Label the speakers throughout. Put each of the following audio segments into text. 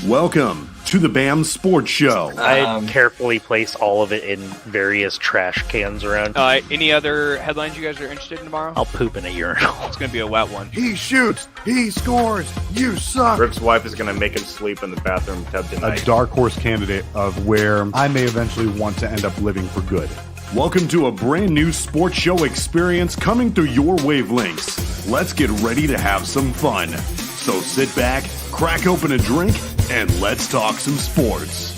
Speaker 1: Welcome to the BAM Sports Show.
Speaker 2: I carefully placed all of it in various trash cans around.
Speaker 3: Any other headlines you guys are interested in tomorrow?
Speaker 2: I'll poop in a urinal.
Speaker 3: It's going to be a wet one.
Speaker 1: He shoots, he scores, you suck.
Speaker 4: Rick's wife is going to make him sleep in the bathroom tub tonight.
Speaker 5: A dark horse candidate of where I may eventually want to end up living for good.
Speaker 1: Welcome to a brand new sports show experience coming through your wavelengths. Let's get ready to have some fun. So sit back, crack open a drink, and let's talk some sports.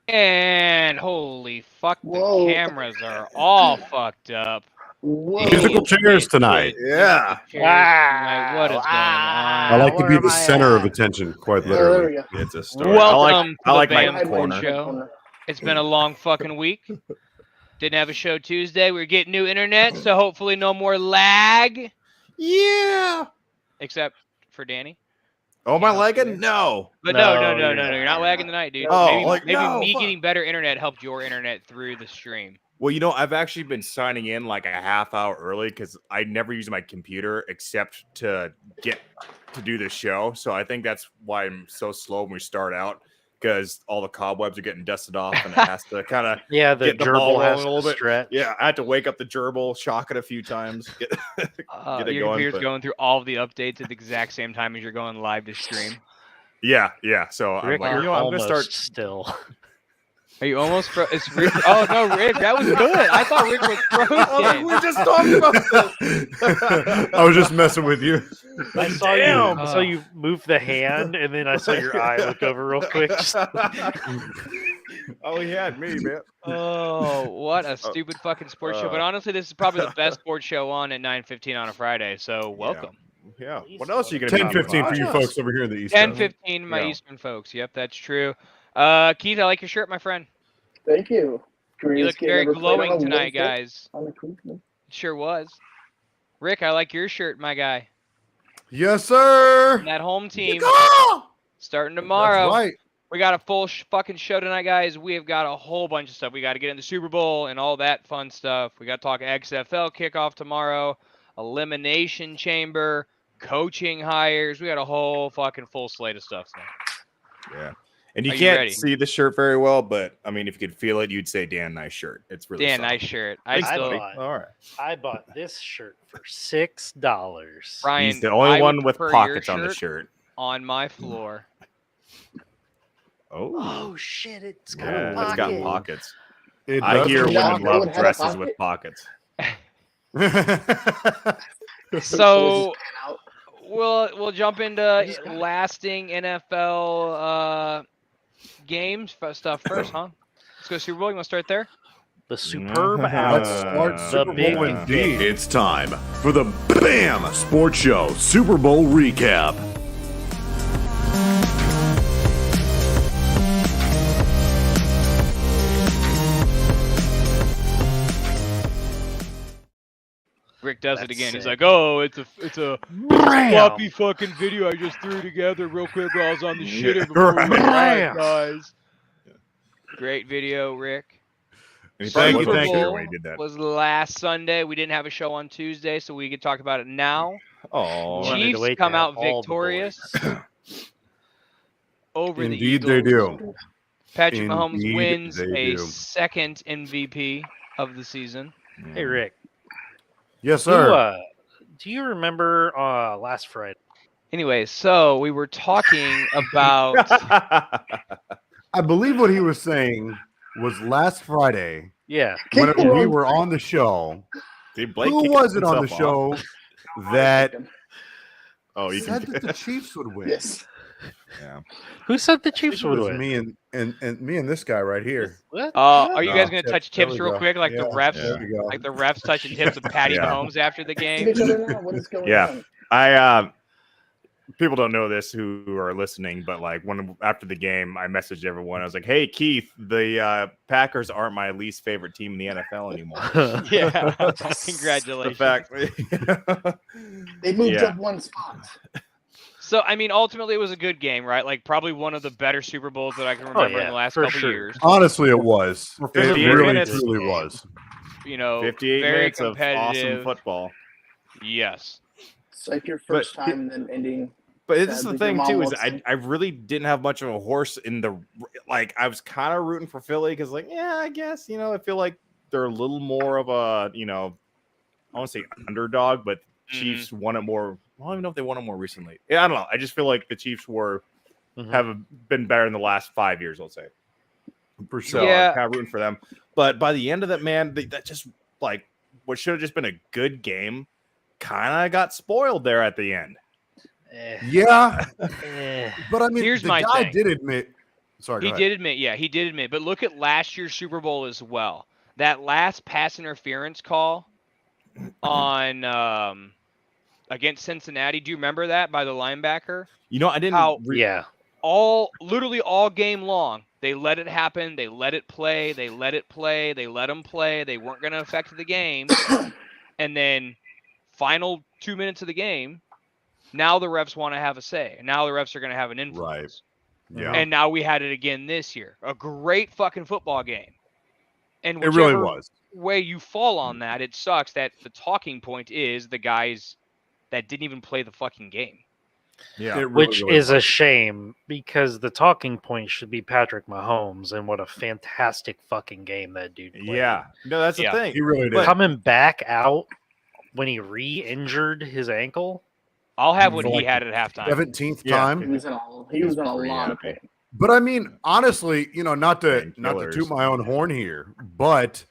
Speaker 3: And holy fuck, the cameras are all fucked up.
Speaker 5: Musical chairs tonight.
Speaker 4: Yeah.
Speaker 3: What is going on?
Speaker 5: I like to be the center of attention, quite literally.
Speaker 4: It's a story.
Speaker 3: Welcome
Speaker 4: I like
Speaker 3: to the
Speaker 4: my
Speaker 3: BAM
Speaker 4: corner.
Speaker 3: Show. It's been a long fucking week. Didn't have a show Tuesday. We're getting new internet, so hopefully no more lag.
Speaker 4: Yeah.
Speaker 3: Except for Danny.
Speaker 4: Oh, am I lagging? No.
Speaker 3: But no. You're not lagging tonight, dude.
Speaker 4: Oh,
Speaker 3: maybe me getting better internet helped your internet through the stream.
Speaker 4: Well, you know, I've actually been signing in like a half hour early because I never use my computer except to get to do the show. So I think that's why I'm so slow when we start out, because all the cobwebs are getting dusted off and it has to kind of
Speaker 2: Yeah, the
Speaker 4: get the ball
Speaker 2: gerbil has
Speaker 4: rolling a little
Speaker 2: to
Speaker 4: bit.
Speaker 2: stretch.
Speaker 4: Yeah, I had to wake up the gerbil, shock it a few times, get it
Speaker 3: Your
Speaker 4: going.
Speaker 3: computer's
Speaker 4: But
Speaker 3: going through all of the updates at the exact same time as you're going live to stream.
Speaker 4: yeah. So
Speaker 2: Rick,
Speaker 4: I'm like,
Speaker 2: you're
Speaker 4: I'm gonna
Speaker 2: almost
Speaker 4: start.
Speaker 2: still.
Speaker 3: Are you almost It's Rick. Oh no, Rick, that was good. I thought Rick was frozen.
Speaker 4: We just talked about this.
Speaker 5: I was just messing with you.
Speaker 2: I saw you move the hand, and then I saw your eye look over real quick.
Speaker 4: Oh, he had me, man.
Speaker 3: Oh, what a stupid fucking sports show. But honestly, this is probably the best sports show on at 9:15 on a Friday. So welcome.
Speaker 4: Yeah. What else are you gonna
Speaker 5: 10:15 for you folks over here in the East Coast.
Speaker 3: 10:15, my
Speaker 4: Yeah.
Speaker 3: Eastern folks. Yep, that's true. Keith, I like your shirt, my friend.
Speaker 6: Thank you.
Speaker 3: You look very glowing tonight,
Speaker 6: Wednesday
Speaker 3: guys.
Speaker 6: on the Cleveland.
Speaker 3: Sure was. Rick, I like your shirt, my guy.
Speaker 5: Yes, sir.
Speaker 3: And that home team
Speaker 5: That's
Speaker 3: starting tomorrow.
Speaker 5: right.
Speaker 3: We got a full fucking show tonight, guys. We have got a whole bunch of stuff. We got to get in the Super Bowl and all that fun stuff. We got to talk XFL kickoff tomorrow, Elimination Chamber, coaching hires. We got a whole fucking full slate of stuff tonight.
Speaker 4: Yeah. And you
Speaker 3: Are you
Speaker 4: can't
Speaker 3: ready?
Speaker 4: see the shirt very well, but I mean, if you could feel it, you'd say, Dan, nice shirt. It's really
Speaker 3: Dan,
Speaker 4: solid.
Speaker 3: nice shirt.
Speaker 4: All right.
Speaker 2: I bought this shirt for $6.
Speaker 3: Brian,
Speaker 4: He's the only
Speaker 3: I
Speaker 4: one
Speaker 3: would
Speaker 4: with
Speaker 3: prefer
Speaker 4: pockets
Speaker 3: your
Speaker 4: on the shirt.
Speaker 3: on my floor.
Speaker 4: Oh.
Speaker 2: Oh shit! It's got
Speaker 4: Yeah,
Speaker 2: a pocket.
Speaker 4: it's got pockets.
Speaker 5: It
Speaker 4: I
Speaker 5: does
Speaker 4: hear
Speaker 5: look
Speaker 4: women
Speaker 6: Yeah,
Speaker 4: love
Speaker 6: it had a
Speaker 4: dresses with pockets.
Speaker 3: So we'll jump into lasting NFL games stuff first, huh? Let's go Super Bowl. You want to start there?
Speaker 2: The superb
Speaker 4: Let's
Speaker 2: hour.
Speaker 5: start
Speaker 2: The
Speaker 5: Super
Speaker 2: big
Speaker 5: Bowl indeed.
Speaker 1: It's time for the BAM Sports Show Super Bowl recap.
Speaker 3: Rick does it
Speaker 2: That's
Speaker 3: again. He's
Speaker 2: sick.
Speaker 3: like, "Oh, it's a floppy fucking video I just threw together real quick while I was on the shitter before we went live, guys." Great video, Rick.
Speaker 4: Thank
Speaker 3: Super
Speaker 4: you
Speaker 3: Bowl
Speaker 4: when you did that.
Speaker 3: was last Sunday. We didn't have a show on Tuesday, so we could talk about it now.
Speaker 4: Oh,
Speaker 2: Wanted to
Speaker 3: Chiefs
Speaker 2: wait to
Speaker 3: come
Speaker 2: have
Speaker 3: out
Speaker 2: all the
Speaker 3: victorious over the
Speaker 5: Indeed,
Speaker 3: Eagles.
Speaker 5: they do.
Speaker 3: Patrick Mahomes
Speaker 5: Indeed,
Speaker 3: wins
Speaker 5: they
Speaker 3: a
Speaker 5: do.
Speaker 3: second MVP of the season.
Speaker 2: Hey Rick,
Speaker 5: Yes, sir.
Speaker 2: do you remember last Friday?
Speaker 3: Anyway, so we were talking about
Speaker 5: I believe what he was saying was last Friday,
Speaker 2: Yeah,
Speaker 5: whenever we were on the show.
Speaker 4: Dude, Blake
Speaker 5: Who
Speaker 4: kicked
Speaker 5: was it on the
Speaker 4: himself off.
Speaker 5: show that
Speaker 4: Oh, you
Speaker 5: said
Speaker 4: can.
Speaker 5: that the Chiefs would win?
Speaker 6: Yes.
Speaker 4: Yeah.
Speaker 2: who said the
Speaker 5: I think
Speaker 2: Chiefs
Speaker 5: it
Speaker 2: would
Speaker 5: was
Speaker 2: win?
Speaker 5: me and me and this guy right here.
Speaker 2: What?
Speaker 3: are you guys
Speaker 4: Oh,
Speaker 3: going to
Speaker 5: tips.
Speaker 3: touch
Speaker 5: There
Speaker 3: tips
Speaker 5: we
Speaker 3: real
Speaker 5: go.
Speaker 3: quick, like the
Speaker 5: Yeah,
Speaker 3: refs,
Speaker 5: there we go.
Speaker 3: like the refs touching tips of Patty
Speaker 4: Yeah.
Speaker 3: Mahomes after the
Speaker 6: Look
Speaker 3: game?
Speaker 6: at each other now. What is going
Speaker 4: Yeah.
Speaker 6: on?
Speaker 4: I people don't know this who are listening, but like after the game, I messaged everyone. I was like, "Hey, Keith, the Packers aren't my least favorite team in the NFL anymore."
Speaker 3: Yeah,
Speaker 4: The
Speaker 3: congratulations.
Speaker 4: fact,
Speaker 6: They moved
Speaker 4: Yeah.
Speaker 6: up one spot.
Speaker 3: So, I mean, ultimately, it was a good game, right? Like, probably one of the better Super Bowls that I can remember in
Speaker 2: yeah,
Speaker 3: the last
Speaker 2: for
Speaker 3: couple
Speaker 2: sure.
Speaker 3: years.
Speaker 5: Honestly, it was. It
Speaker 4: 58
Speaker 5: really,
Speaker 4: minutes.
Speaker 5: truly was.
Speaker 3: You know,
Speaker 4: 58
Speaker 3: very
Speaker 4: minutes of
Speaker 3: competitive.
Speaker 4: awesome football.
Speaker 3: Yes.
Speaker 6: It's like your first time and then ending
Speaker 4: But this is
Speaker 6: Sad
Speaker 4: the
Speaker 6: that your
Speaker 4: thing
Speaker 6: mom
Speaker 4: too, is
Speaker 6: wants
Speaker 4: I really didn't have much of a horse in the like. I was kind of rooting for Philly because, like, yeah, I guess I feel like they're a little more of a I want to say underdog, but Chiefs won it more. I don't even know if they won it more recently. Yeah, I don't know. I just feel like the Chiefs have been better in the last 5 years. I'll say
Speaker 5: For sure.
Speaker 4: so.
Speaker 3: Yeah.
Speaker 4: I'm kind of rooting for them. But by the end of that, man, that just like what should have just been a good game, kind of got spoiled there at the end.
Speaker 5: Yeah.
Speaker 2: Eh.
Speaker 5: But I mean,
Speaker 3: Here's
Speaker 5: the
Speaker 3: my
Speaker 5: guy
Speaker 3: thing.
Speaker 5: did admit. Sorry, go
Speaker 3: He
Speaker 5: ahead.
Speaker 3: did admit, yeah, he did admit. But look at last year's Super Bowl as well. That last pass interference call on against Cincinnati. Do you remember that by the linebacker?
Speaker 4: I didn't.
Speaker 3: How
Speaker 2: Yeah.
Speaker 3: literally all game long, they let it happen. They let it play. They let it play. They let them play. They weren't going to affect the game. And then final 2 minutes of the game, now the refs want to have a say. Now the refs are going to have an influence.
Speaker 5: Yeah.
Speaker 3: And now we had it again this year. A great fucking football game. And
Speaker 5: It really
Speaker 3: whichever
Speaker 5: was.
Speaker 3: way you fall on that, it sucks that the talking point is the guys that didn't even play the fucking game.
Speaker 4: Yeah.
Speaker 5: It really,
Speaker 2: Which
Speaker 5: really
Speaker 2: is a
Speaker 5: was.
Speaker 2: shame because the talking point should be Patrick Mahomes, and what a fantastic fucking game that dude played.
Speaker 4: Yeah. No, that's the
Speaker 3: Yeah.
Speaker 4: thing.
Speaker 5: He really did.
Speaker 4: But-
Speaker 2: Coming back out when he re-injured his ankle.
Speaker 3: I'll have what
Speaker 5: For
Speaker 3: he
Speaker 5: like
Speaker 3: had at halftime.
Speaker 5: 17th
Speaker 4: Yeah.
Speaker 5: time.
Speaker 6: He was in a lot of pain.
Speaker 5: But I mean, honestly, not to
Speaker 4: Painkillers.
Speaker 5: toot my own horn here, but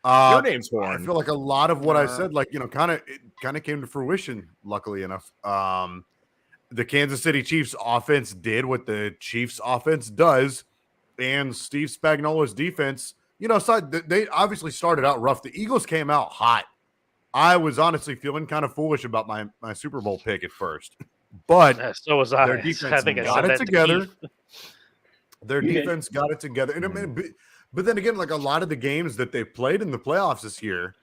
Speaker 4: Your name's
Speaker 5: I
Speaker 4: Horn.
Speaker 5: feel like a lot of what I said, like kind of came to fruition. Luckily enough, the Kansas City Chiefs offense did what the Chiefs offense does, and Steve Spagnuolo's defense. They obviously started out rough. The Eagles came out hot. I was honestly feeling kind of foolish about my Super Bowl pick at first, but
Speaker 2: So was I.
Speaker 5: their
Speaker 2: I
Speaker 5: defense
Speaker 2: think I
Speaker 5: got
Speaker 2: said
Speaker 5: it
Speaker 2: that to
Speaker 5: together.
Speaker 2: Keith.
Speaker 5: Their
Speaker 6: You did.
Speaker 5: defense got it together. And I mean, but then again, like a lot of the games that they played in the playoffs this year,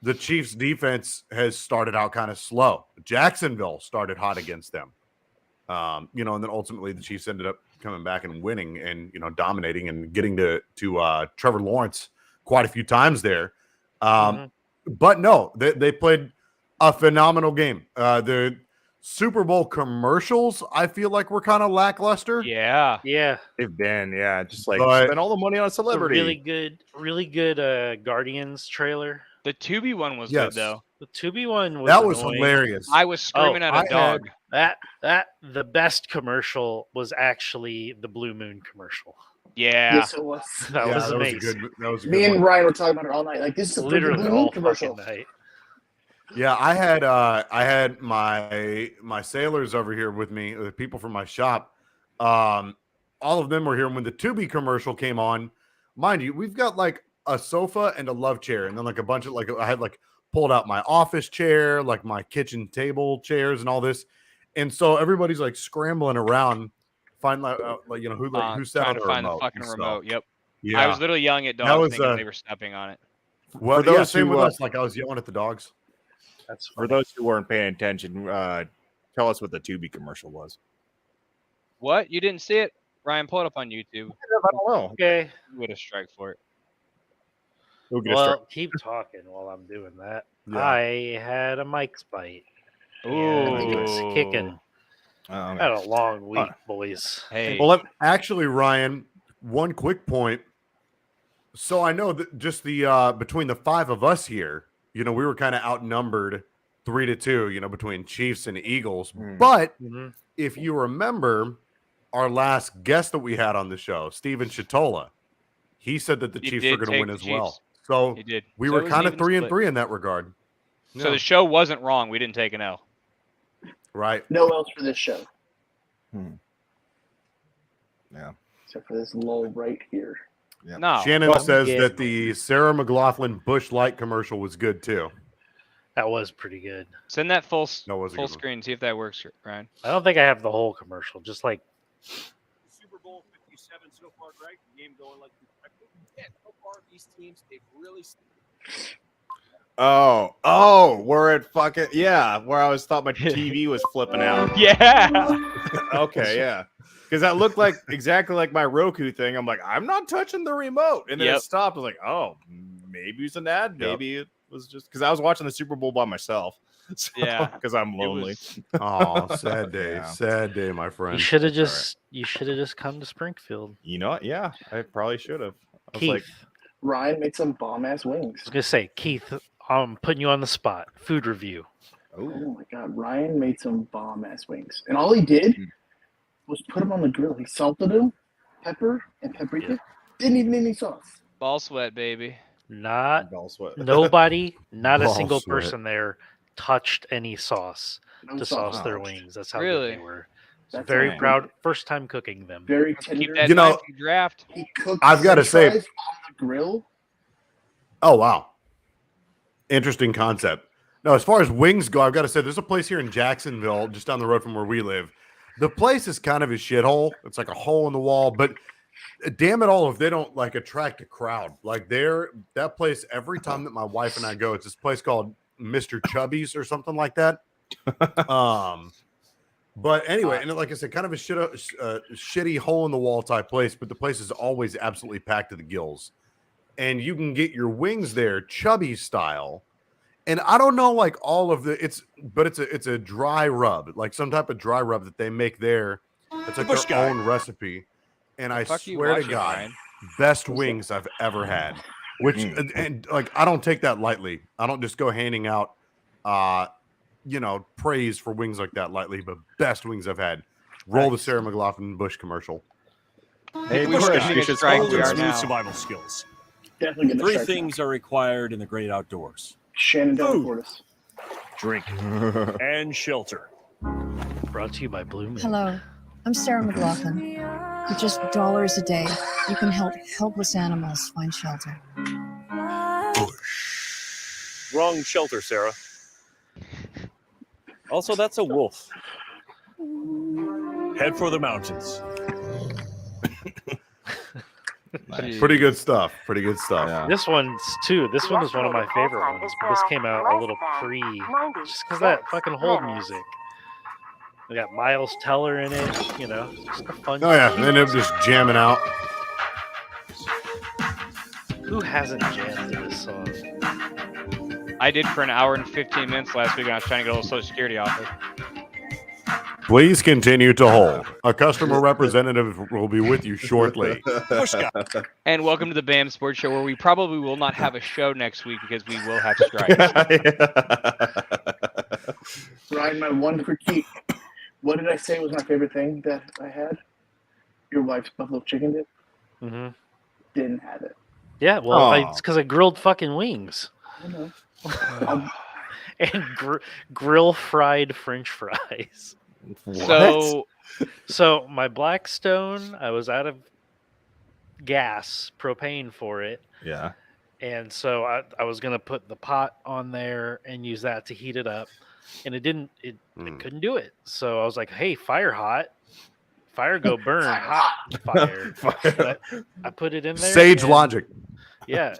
Speaker 5: the Chiefs defense has started out kind of slow. Jacksonville started hot against them. And then ultimately the Chiefs ended up coming back and winning and, dominating and getting to Trevor Lawrence quite a few times there. But no, they played a phenomenal game. The Super Bowl commercials, I feel like were kind of lackluster.
Speaker 3: Yeah.
Speaker 2: Yeah.
Speaker 4: They've been, just like
Speaker 5: But-
Speaker 4: spend all the money on a
Speaker 2: It's a
Speaker 4: celebrity.
Speaker 2: really good Guardians trailer.
Speaker 3: The Tubi one was
Speaker 5: Yes.
Speaker 3: good though.
Speaker 2: The Tubi one was
Speaker 5: That was
Speaker 2: annoying.
Speaker 5: hilarious.
Speaker 3: I was screaming at a
Speaker 5: I
Speaker 3: dog.
Speaker 2: That the best commercial was actually the Blue Moon commercial.
Speaker 3: Yeah.
Speaker 6: Yes, it was.
Speaker 2: That was
Speaker 5: that
Speaker 2: amazing.
Speaker 5: was a
Speaker 6: Me
Speaker 5: good
Speaker 6: and
Speaker 5: one.
Speaker 6: Ryan were talking about it all night. Like, this is a freaking
Speaker 2: Literally
Speaker 6: Blue Moon
Speaker 2: all
Speaker 6: commercial.
Speaker 2: fucking night.
Speaker 5: Yeah, I had my sailors over here with me, the people from my shop. All of them were here when the Tubi commercial came on. Mind you, we've got like a sofa and a love chair, and then like a bunch of I had like pulled out my office chair, like my kitchen table chairs, and all this. And so everybody's like scrambling around, find who sat
Speaker 3: trying
Speaker 5: on
Speaker 3: to
Speaker 5: the
Speaker 3: find
Speaker 5: remote.
Speaker 3: the fucking
Speaker 5: and stuff.
Speaker 3: remote. Yep.
Speaker 5: Yeah,
Speaker 3: I was literally yelling at
Speaker 5: That
Speaker 3: dogs
Speaker 5: was,
Speaker 3: thinking they were stepping on it.
Speaker 5: well,
Speaker 4: For
Speaker 5: yeah,
Speaker 4: those
Speaker 5: same
Speaker 4: who,
Speaker 5: with us. Like I was yelling at the dogs.
Speaker 2: That's
Speaker 4: For those who weren't paying attention, tell us what the Tubi commercial was.
Speaker 3: What? You didn't see it? Ryan, pull it up on YouTube.
Speaker 4: I don't know.
Speaker 2: okay.
Speaker 3: You would have strike for it.
Speaker 4: We'll get a strike.
Speaker 2: Well, keep talking while I'm doing that.
Speaker 5: Yeah.
Speaker 2: I had a Mike's bite.
Speaker 3: Ooh.
Speaker 2: And it's kicking.
Speaker 4: Oh,
Speaker 2: I
Speaker 4: okay.
Speaker 2: had a long week, boys.
Speaker 3: Hey.
Speaker 4: Well,
Speaker 5: Actually, Ryan, one quick point. So I know that just the between the five of us here, we were kind of outnumbered 3-2, between Chiefs and Eagles. But if you remember our last guest that we had on the show, Steven Chitola, he said that the
Speaker 3: He
Speaker 5: Chiefs
Speaker 3: did
Speaker 5: were going to
Speaker 3: take
Speaker 5: win
Speaker 3: the
Speaker 5: as well.
Speaker 3: Chiefs.
Speaker 5: So
Speaker 3: He did.
Speaker 5: we
Speaker 3: So
Speaker 5: were
Speaker 3: it was
Speaker 5: kind
Speaker 3: an
Speaker 5: of
Speaker 3: even
Speaker 5: 3-3
Speaker 3: split.
Speaker 5: in that regard.
Speaker 3: So the show wasn't wrong. We didn't take an L.
Speaker 5: Right.
Speaker 6: No else for this show.
Speaker 4: Yeah.
Speaker 6: Except for this lull right here.
Speaker 4: Yeah.
Speaker 3: No.
Speaker 5: Shannon
Speaker 2: Well,
Speaker 5: says
Speaker 2: yeah.
Speaker 5: that the Sarah McLaughlin Bush Light commercial was good too.
Speaker 2: That was pretty good.
Speaker 3: Send that full
Speaker 5: That was a
Speaker 3: full
Speaker 5: good one.
Speaker 3: screen. See if that works, Ryan.
Speaker 2: I don't think I have the whole commercial. Just like
Speaker 7: Super Bowl 57 so far, Greg. The game going like expected. Yeah, so far these teams they've really.
Speaker 4: we're at fucking where I thought my TV was flipping out.
Speaker 3: Yeah.
Speaker 4: Okay, yeah. Because that looked like exactly like my Roku thing. I'm like, I'm not touching the remote. And then
Speaker 3: Yep.
Speaker 4: it stopped. I was like, oh, maybe it's an ad.
Speaker 5: Yep.
Speaker 4: Maybe it was just because I was watching the Super Bowl by myself.
Speaker 3: Yeah.
Speaker 4: because I'm lonely.
Speaker 5: Oh, sad day,
Speaker 4: Yeah.
Speaker 5: sad day, my friend.
Speaker 2: You should have
Speaker 4: That's
Speaker 2: just come to Springfield.
Speaker 4: You know what? Yeah, I probably should have. I was
Speaker 2: Keith,
Speaker 4: like,
Speaker 6: Ryan made some bomb ass
Speaker 2: I
Speaker 6: wings.
Speaker 2: was gonna say, Keith, I'm putting you on the spot. Food review.
Speaker 6: Oh my god, Ryan made some bomb ass wings, and all he did was put them on the grill. He salted them, pepper and paprika.
Speaker 2: Yeah.
Speaker 6: Didn't even need any sauce.
Speaker 3: Ball sweat, baby.
Speaker 2: Not
Speaker 4: ball sweat.
Speaker 2: nobody, not a
Speaker 5: Ball
Speaker 2: single
Speaker 5: sweat.
Speaker 2: person there touched any sauce
Speaker 6: No
Speaker 2: to
Speaker 6: sauce.
Speaker 2: sauce their wings. That's how
Speaker 3: Really?
Speaker 2: good they were.
Speaker 6: That's
Speaker 2: Very
Speaker 6: all.
Speaker 2: proud. First time cooking them.
Speaker 6: Very
Speaker 3: Keep
Speaker 6: tender.
Speaker 3: that
Speaker 5: You know-
Speaker 3: knife you draft.
Speaker 6: He cooked.
Speaker 5: I've gotta
Speaker 6: French
Speaker 5: say-
Speaker 6: fries on the grill.
Speaker 5: Oh wow, interesting concept. No, as far as wings go, I've got to say there's a place here in Jacksonville, just down the road from where we live. The place is kind of a shithole. It's like a hole in the wall, but damn it all if they don't like attract a crowd. Like that place, every time that my wife and I go, it's this place called Mr. Chubby's or something like that. But anyway, and like I said, kind of a shitty hole in the wall type place, but the place is always absolutely packed to the gills. And you can get your wings there, Chubby style. And I don't know, like all of it's a dry rub, like some type of dry rub that they make there. It's like
Speaker 7: Bush
Speaker 5: their
Speaker 7: guy.
Speaker 5: own recipe. And I
Speaker 3: Fuck you
Speaker 5: swear to
Speaker 3: watching,
Speaker 5: God,
Speaker 3: Ryan.
Speaker 5: best wings I've ever had. Which and like I don't take that lightly. I don't just go handing out praise for wings like that lightly, but best wings I've had. Roll the Sarah McLaughlin Bush commercial.
Speaker 4: Hey,
Speaker 3: We
Speaker 7: Bush
Speaker 3: were
Speaker 7: guy.
Speaker 3: listening to
Speaker 4: should
Speaker 3: Strike,
Speaker 7: Bold
Speaker 3: we
Speaker 7: and
Speaker 3: are
Speaker 7: smooth
Speaker 3: now.
Speaker 7: survival skills.
Speaker 6: Definitely get the
Speaker 7: 3
Speaker 6: strike
Speaker 7: things are required in the great outdoors:
Speaker 6: Shannon
Speaker 7: Food.
Speaker 6: Delaportis.
Speaker 7: drink and shelter.
Speaker 2: Brought to you by Blue Moon.
Speaker 8: Hello, I'm Sarah McLaughlin. With just dollars a day, you can help helpless animals find shelter.
Speaker 7: Wrong shelter, Sarah. Also, that's a wolf. Head for the mountains.
Speaker 5: Pretty good stuff. Pretty good stuff.
Speaker 4: Yeah.
Speaker 2: This one's too. This one is one of my favorite ones. But this came out a little pre, just because that fucking hold music. We got Miles Teller in it. Just a fun.
Speaker 5: Oh yeah, and they're just jamming out.
Speaker 2: Who hasn't jammed to this song?
Speaker 3: I did for an hour and 15 minutes last week, and I was trying to get a little Social Security offer.
Speaker 5: Please continue to hold. A customer representative will be with you shortly.
Speaker 7: Bush guy.
Speaker 3: And welcome to the BAM Sports Show, where we probably will not have a show next week because we will have strikes.
Speaker 6: Ryan, my one critique. What did I say was my favorite thing that I had? Your wife's buffalo chicken dip.
Speaker 2: Mm-hmm.
Speaker 6: Didn't have it.
Speaker 2: Yeah, well,
Speaker 5: Aw.
Speaker 2: it's because I grilled fucking wings
Speaker 6: I know.
Speaker 2: and grill fried French fries.
Speaker 3: So
Speaker 2: My Blackstone, I was out of gas, propane for it.
Speaker 4: Yeah.
Speaker 2: And so I was going to put the pot on there and use that to heat it up. And it couldn't do it. So I was like, hey, fire hot. Fire go burn, hot fire. I put it in there.
Speaker 5: Sage
Speaker 2: and-
Speaker 5: logic.
Speaker 2: Yeah.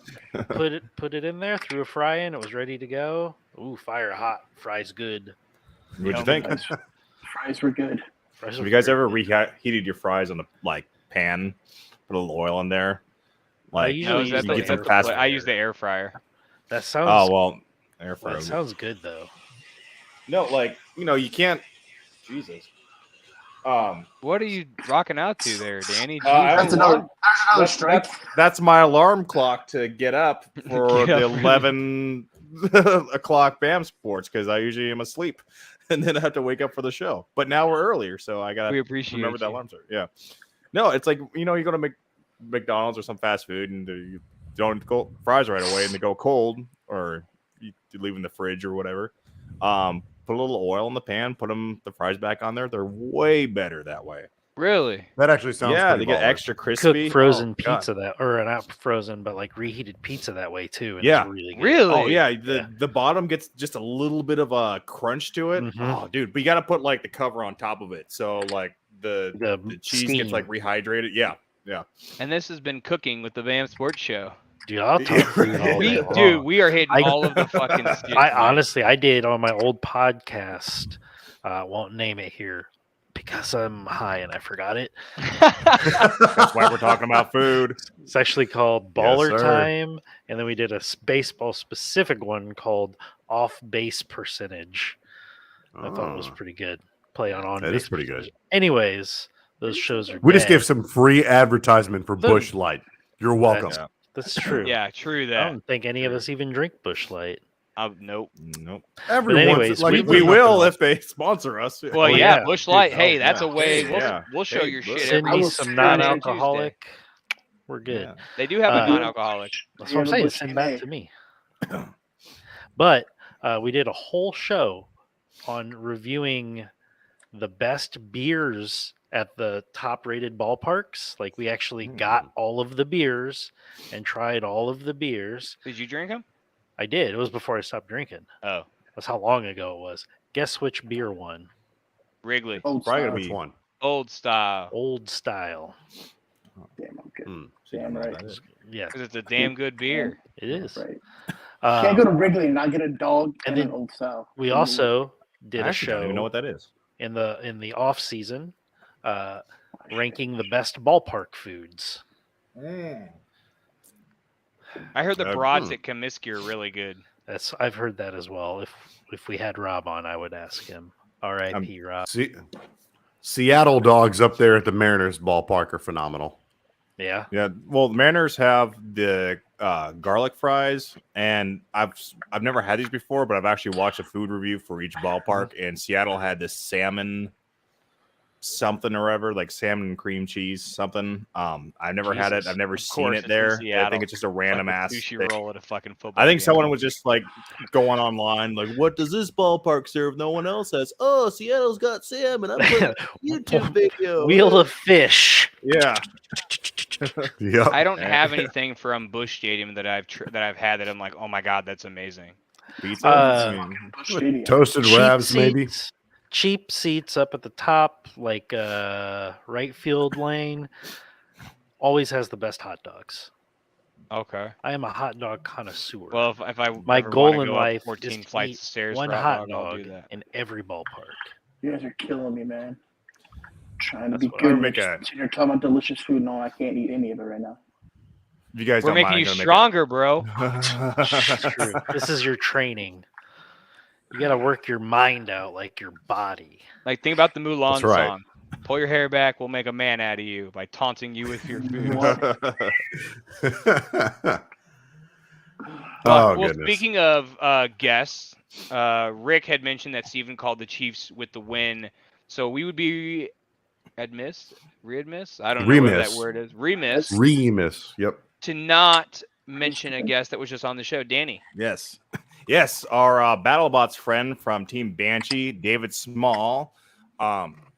Speaker 2: Put it in there, threw a fry in, it was ready to go. Ooh, fire hot. Fries good.
Speaker 4: What'd you think?
Speaker 6: Fries were good.
Speaker 2: Fries
Speaker 4: Have
Speaker 2: were
Speaker 4: you guys
Speaker 2: great.
Speaker 4: ever reheated your fries on the pan? Put a little oil in there. Like
Speaker 2: usually
Speaker 3: no,
Speaker 2: use
Speaker 3: is that
Speaker 2: the
Speaker 3: the,
Speaker 4: get
Speaker 3: is
Speaker 4: some
Speaker 3: that the
Speaker 4: fast
Speaker 3: I
Speaker 4: fryer.
Speaker 3: use the air fryer.
Speaker 2: That sounds
Speaker 4: Oh well, air fryer.
Speaker 2: that sounds good though.
Speaker 4: No, you can't. Jesus.
Speaker 3: What are you rocking out to there, Danny?
Speaker 6: That's another strike.
Speaker 4: That's my alarm clock to get up for
Speaker 3: Get
Speaker 4: the
Speaker 3: up.
Speaker 4: 11 o'clock BAM Sports because I usually am asleep and then I have to wake up for the show. But now we're earlier, so I got
Speaker 3: We
Speaker 4: to
Speaker 3: appreciate
Speaker 4: remember that
Speaker 3: you.
Speaker 4: alarms are. Yeah. No, it's like, you go to McDonald's or some fast food and you don't go fries right away and they go cold or you leave in the fridge or whatever. Put a little oil in the pan, put the fries back on there. They're way better that way.
Speaker 3: Really?
Speaker 5: That actually sounds
Speaker 4: Yeah,
Speaker 5: pretty
Speaker 4: they get
Speaker 5: baller.
Speaker 4: extra crispy.
Speaker 2: Cook frozen
Speaker 4: Oh, God.
Speaker 2: pizza or not frozen, but like reheated pizza that way too. And
Speaker 4: Yeah.
Speaker 2: it's really good.
Speaker 3: Really?
Speaker 4: Oh yeah, the bottom gets just a little bit of a crunch to it.
Speaker 2: Mhm.
Speaker 4: Oh, dude, but you got to put like the cover on top of it, so like the cheese gets
Speaker 2: steam.
Speaker 4: like rehydrated. Yeah,
Speaker 3: And this has been Cooking with the BAM Sports Show.
Speaker 2: Dude, I'll talk food all day long.
Speaker 3: Dude, we are hitting
Speaker 2: I-
Speaker 3: all of the fucking skits.
Speaker 2: I did on my old podcast. Won't name it here because I'm high and I forgot it.
Speaker 4: that's why we're talking about food.
Speaker 2: It's actually called
Speaker 5: Yes,
Speaker 2: Baller
Speaker 5: sir.
Speaker 2: Time, and then we did a baseball specific one called off base percentage. I thought it was pretty good. Play on
Speaker 5: That
Speaker 2: base
Speaker 5: is pretty good.
Speaker 2: percentage. Anyways, those shows are.
Speaker 5: We just
Speaker 2: dead.
Speaker 5: gave some free advertisement for Busch Light. You're welcome.
Speaker 2: That's true.
Speaker 3: Yeah, true
Speaker 2: I
Speaker 3: that.
Speaker 2: don't think any of us even drink Busch Light.
Speaker 3: Nope.
Speaker 5: Every
Speaker 2: But anyways,
Speaker 5: once, like,
Speaker 2: we
Speaker 4: We
Speaker 5: there's
Speaker 4: will
Speaker 5: nothing
Speaker 4: if they sponsor us.
Speaker 3: Well,
Speaker 2: Oh,
Speaker 3: yeah,
Speaker 2: yeah.
Speaker 3: Busch Light.
Speaker 4: Dude,
Speaker 3: Hey,
Speaker 4: oh,
Speaker 3: that's
Speaker 4: yeah.
Speaker 3: a way.
Speaker 4: Hey,
Speaker 3: We'll show
Speaker 4: Hey,
Speaker 3: your
Speaker 4: Busch.
Speaker 3: shit
Speaker 2: Send
Speaker 3: every
Speaker 2: me
Speaker 6: will
Speaker 2: some
Speaker 6: send
Speaker 2: non-alcoholic. We're good.
Speaker 4: Yeah.
Speaker 3: They do have a
Speaker 2: Uh,
Speaker 3: non-alcoholic.
Speaker 2: That's
Speaker 6: You
Speaker 2: what I'm
Speaker 6: have a
Speaker 2: saying.
Speaker 6: Busch
Speaker 2: Send that
Speaker 6: Light.
Speaker 2: to me. But we did a whole show on reviewing the best beers at the top-rated ballparks. Like, we actually got all of the beers and tried all of the beers.
Speaker 3: Did you drink them?
Speaker 2: I did. It was before I stopped drinking.
Speaker 3: Oh,
Speaker 2: That's how long ago it was. Guess which beer won?
Speaker 3: Wrigley.
Speaker 6: Old
Speaker 4: Probably
Speaker 6: style.
Speaker 4: gonna
Speaker 5: Which
Speaker 4: be
Speaker 5: one?
Speaker 3: Old style.
Speaker 2: Old style.
Speaker 6: Damn, I'm good.
Speaker 5: Hmm.
Speaker 6: Damn right.
Speaker 2: Yeah,
Speaker 3: Because it's a damn good beer.
Speaker 2: it is.
Speaker 6: Right.
Speaker 2: Um,
Speaker 6: Can't go to Wrigley and not get a dog
Speaker 2: and
Speaker 6: and
Speaker 2: then
Speaker 6: an Old Style.
Speaker 2: we also did
Speaker 4: I
Speaker 2: a
Speaker 4: actually don't even know
Speaker 2: show
Speaker 4: what that is.
Speaker 2: in the off season, ranking the best ballpark foods.
Speaker 3: I heard the
Speaker 4: Uh,
Speaker 3: brats at Comiskey are really good.
Speaker 2: I've heard that as well. If we had Rob on, I would ask him. R.I.P. Rob.
Speaker 5: Seattle dogs up there at the Mariners ballpark are phenomenal.
Speaker 2: Yeah.
Speaker 4: Yeah, well, the Mariners have the garlic fries, and I've never had these before, but I've actually watched a food review for each ballpark, and Seattle had this salmon something or other, like salmon and cream cheese something. I've never had it.
Speaker 3: Jesus.
Speaker 4: I've never
Speaker 3: Of
Speaker 4: seen
Speaker 3: course
Speaker 4: it
Speaker 3: it's in
Speaker 4: there. I
Speaker 3: Seattle.
Speaker 4: think it's just a random
Speaker 3: Fucking
Speaker 4: ass
Speaker 3: sushi
Speaker 4: thing.
Speaker 3: roll at a fucking football.
Speaker 4: I think
Speaker 3: game.
Speaker 4: someone was just like going online, like, "What does this ballpark serve? No one else has." Oh, Seattle's got salmon. I'm putting a YouTube video.
Speaker 2: Wheel of fish.
Speaker 4: Yeah.
Speaker 5: Yep.
Speaker 3: I don't have anything from Busch Stadium that I've had that I'm like, oh my god, that's amazing.
Speaker 4: Pizza.
Speaker 6: Busch Stadium.
Speaker 5: Toasted
Speaker 2: Cheap
Speaker 5: Ravs, maybe.
Speaker 2: seats. Cheap seats up at the top, like right field lane. Always has the best hot dogs.
Speaker 3: Okay.
Speaker 2: I am a hot dog connoisseur.
Speaker 3: Well, if I
Speaker 2: my
Speaker 3: ever
Speaker 2: goal
Speaker 3: wanna
Speaker 2: in
Speaker 3: go up
Speaker 2: life is
Speaker 3: 14
Speaker 2: to
Speaker 3: flights
Speaker 2: eat
Speaker 3: of stairs
Speaker 2: one
Speaker 3: for a
Speaker 2: hot
Speaker 3: I'll
Speaker 2: dog
Speaker 3: do that.
Speaker 2: in every ballpark.
Speaker 6: You guys are killing me, man. Trying to
Speaker 2: That's
Speaker 6: be
Speaker 2: what
Speaker 6: good.
Speaker 4: I'm
Speaker 6: and
Speaker 4: making
Speaker 6: just sitting here talking about delicious food. No, I can't eat any of it right now.
Speaker 4: If you guys
Speaker 3: We're
Speaker 4: don't
Speaker 3: making
Speaker 4: mind,
Speaker 3: you
Speaker 4: I'm gonna
Speaker 3: stronger, bro.
Speaker 2: It's true. This is your training. You got to work your mind out like your body.
Speaker 3: Like, think about the Mulan
Speaker 5: That's right.
Speaker 3: song. Pull your hair back, we'll make a man out of you by taunting you with your food.
Speaker 5: Oh,
Speaker 3: Well,
Speaker 5: goodness.
Speaker 3: speaking of guests, Rick had mentioned that Steven called the Chiefs with the win. So we would be readmiss? I don't know what that
Speaker 5: Remiss.
Speaker 3: word is. Remiss
Speaker 5: Remus. Yep.
Speaker 3: to not mention a guest that was just on the show, Danny.
Speaker 4: Yes. Yes. Our BattleBots friend from Team Banshee, David Small.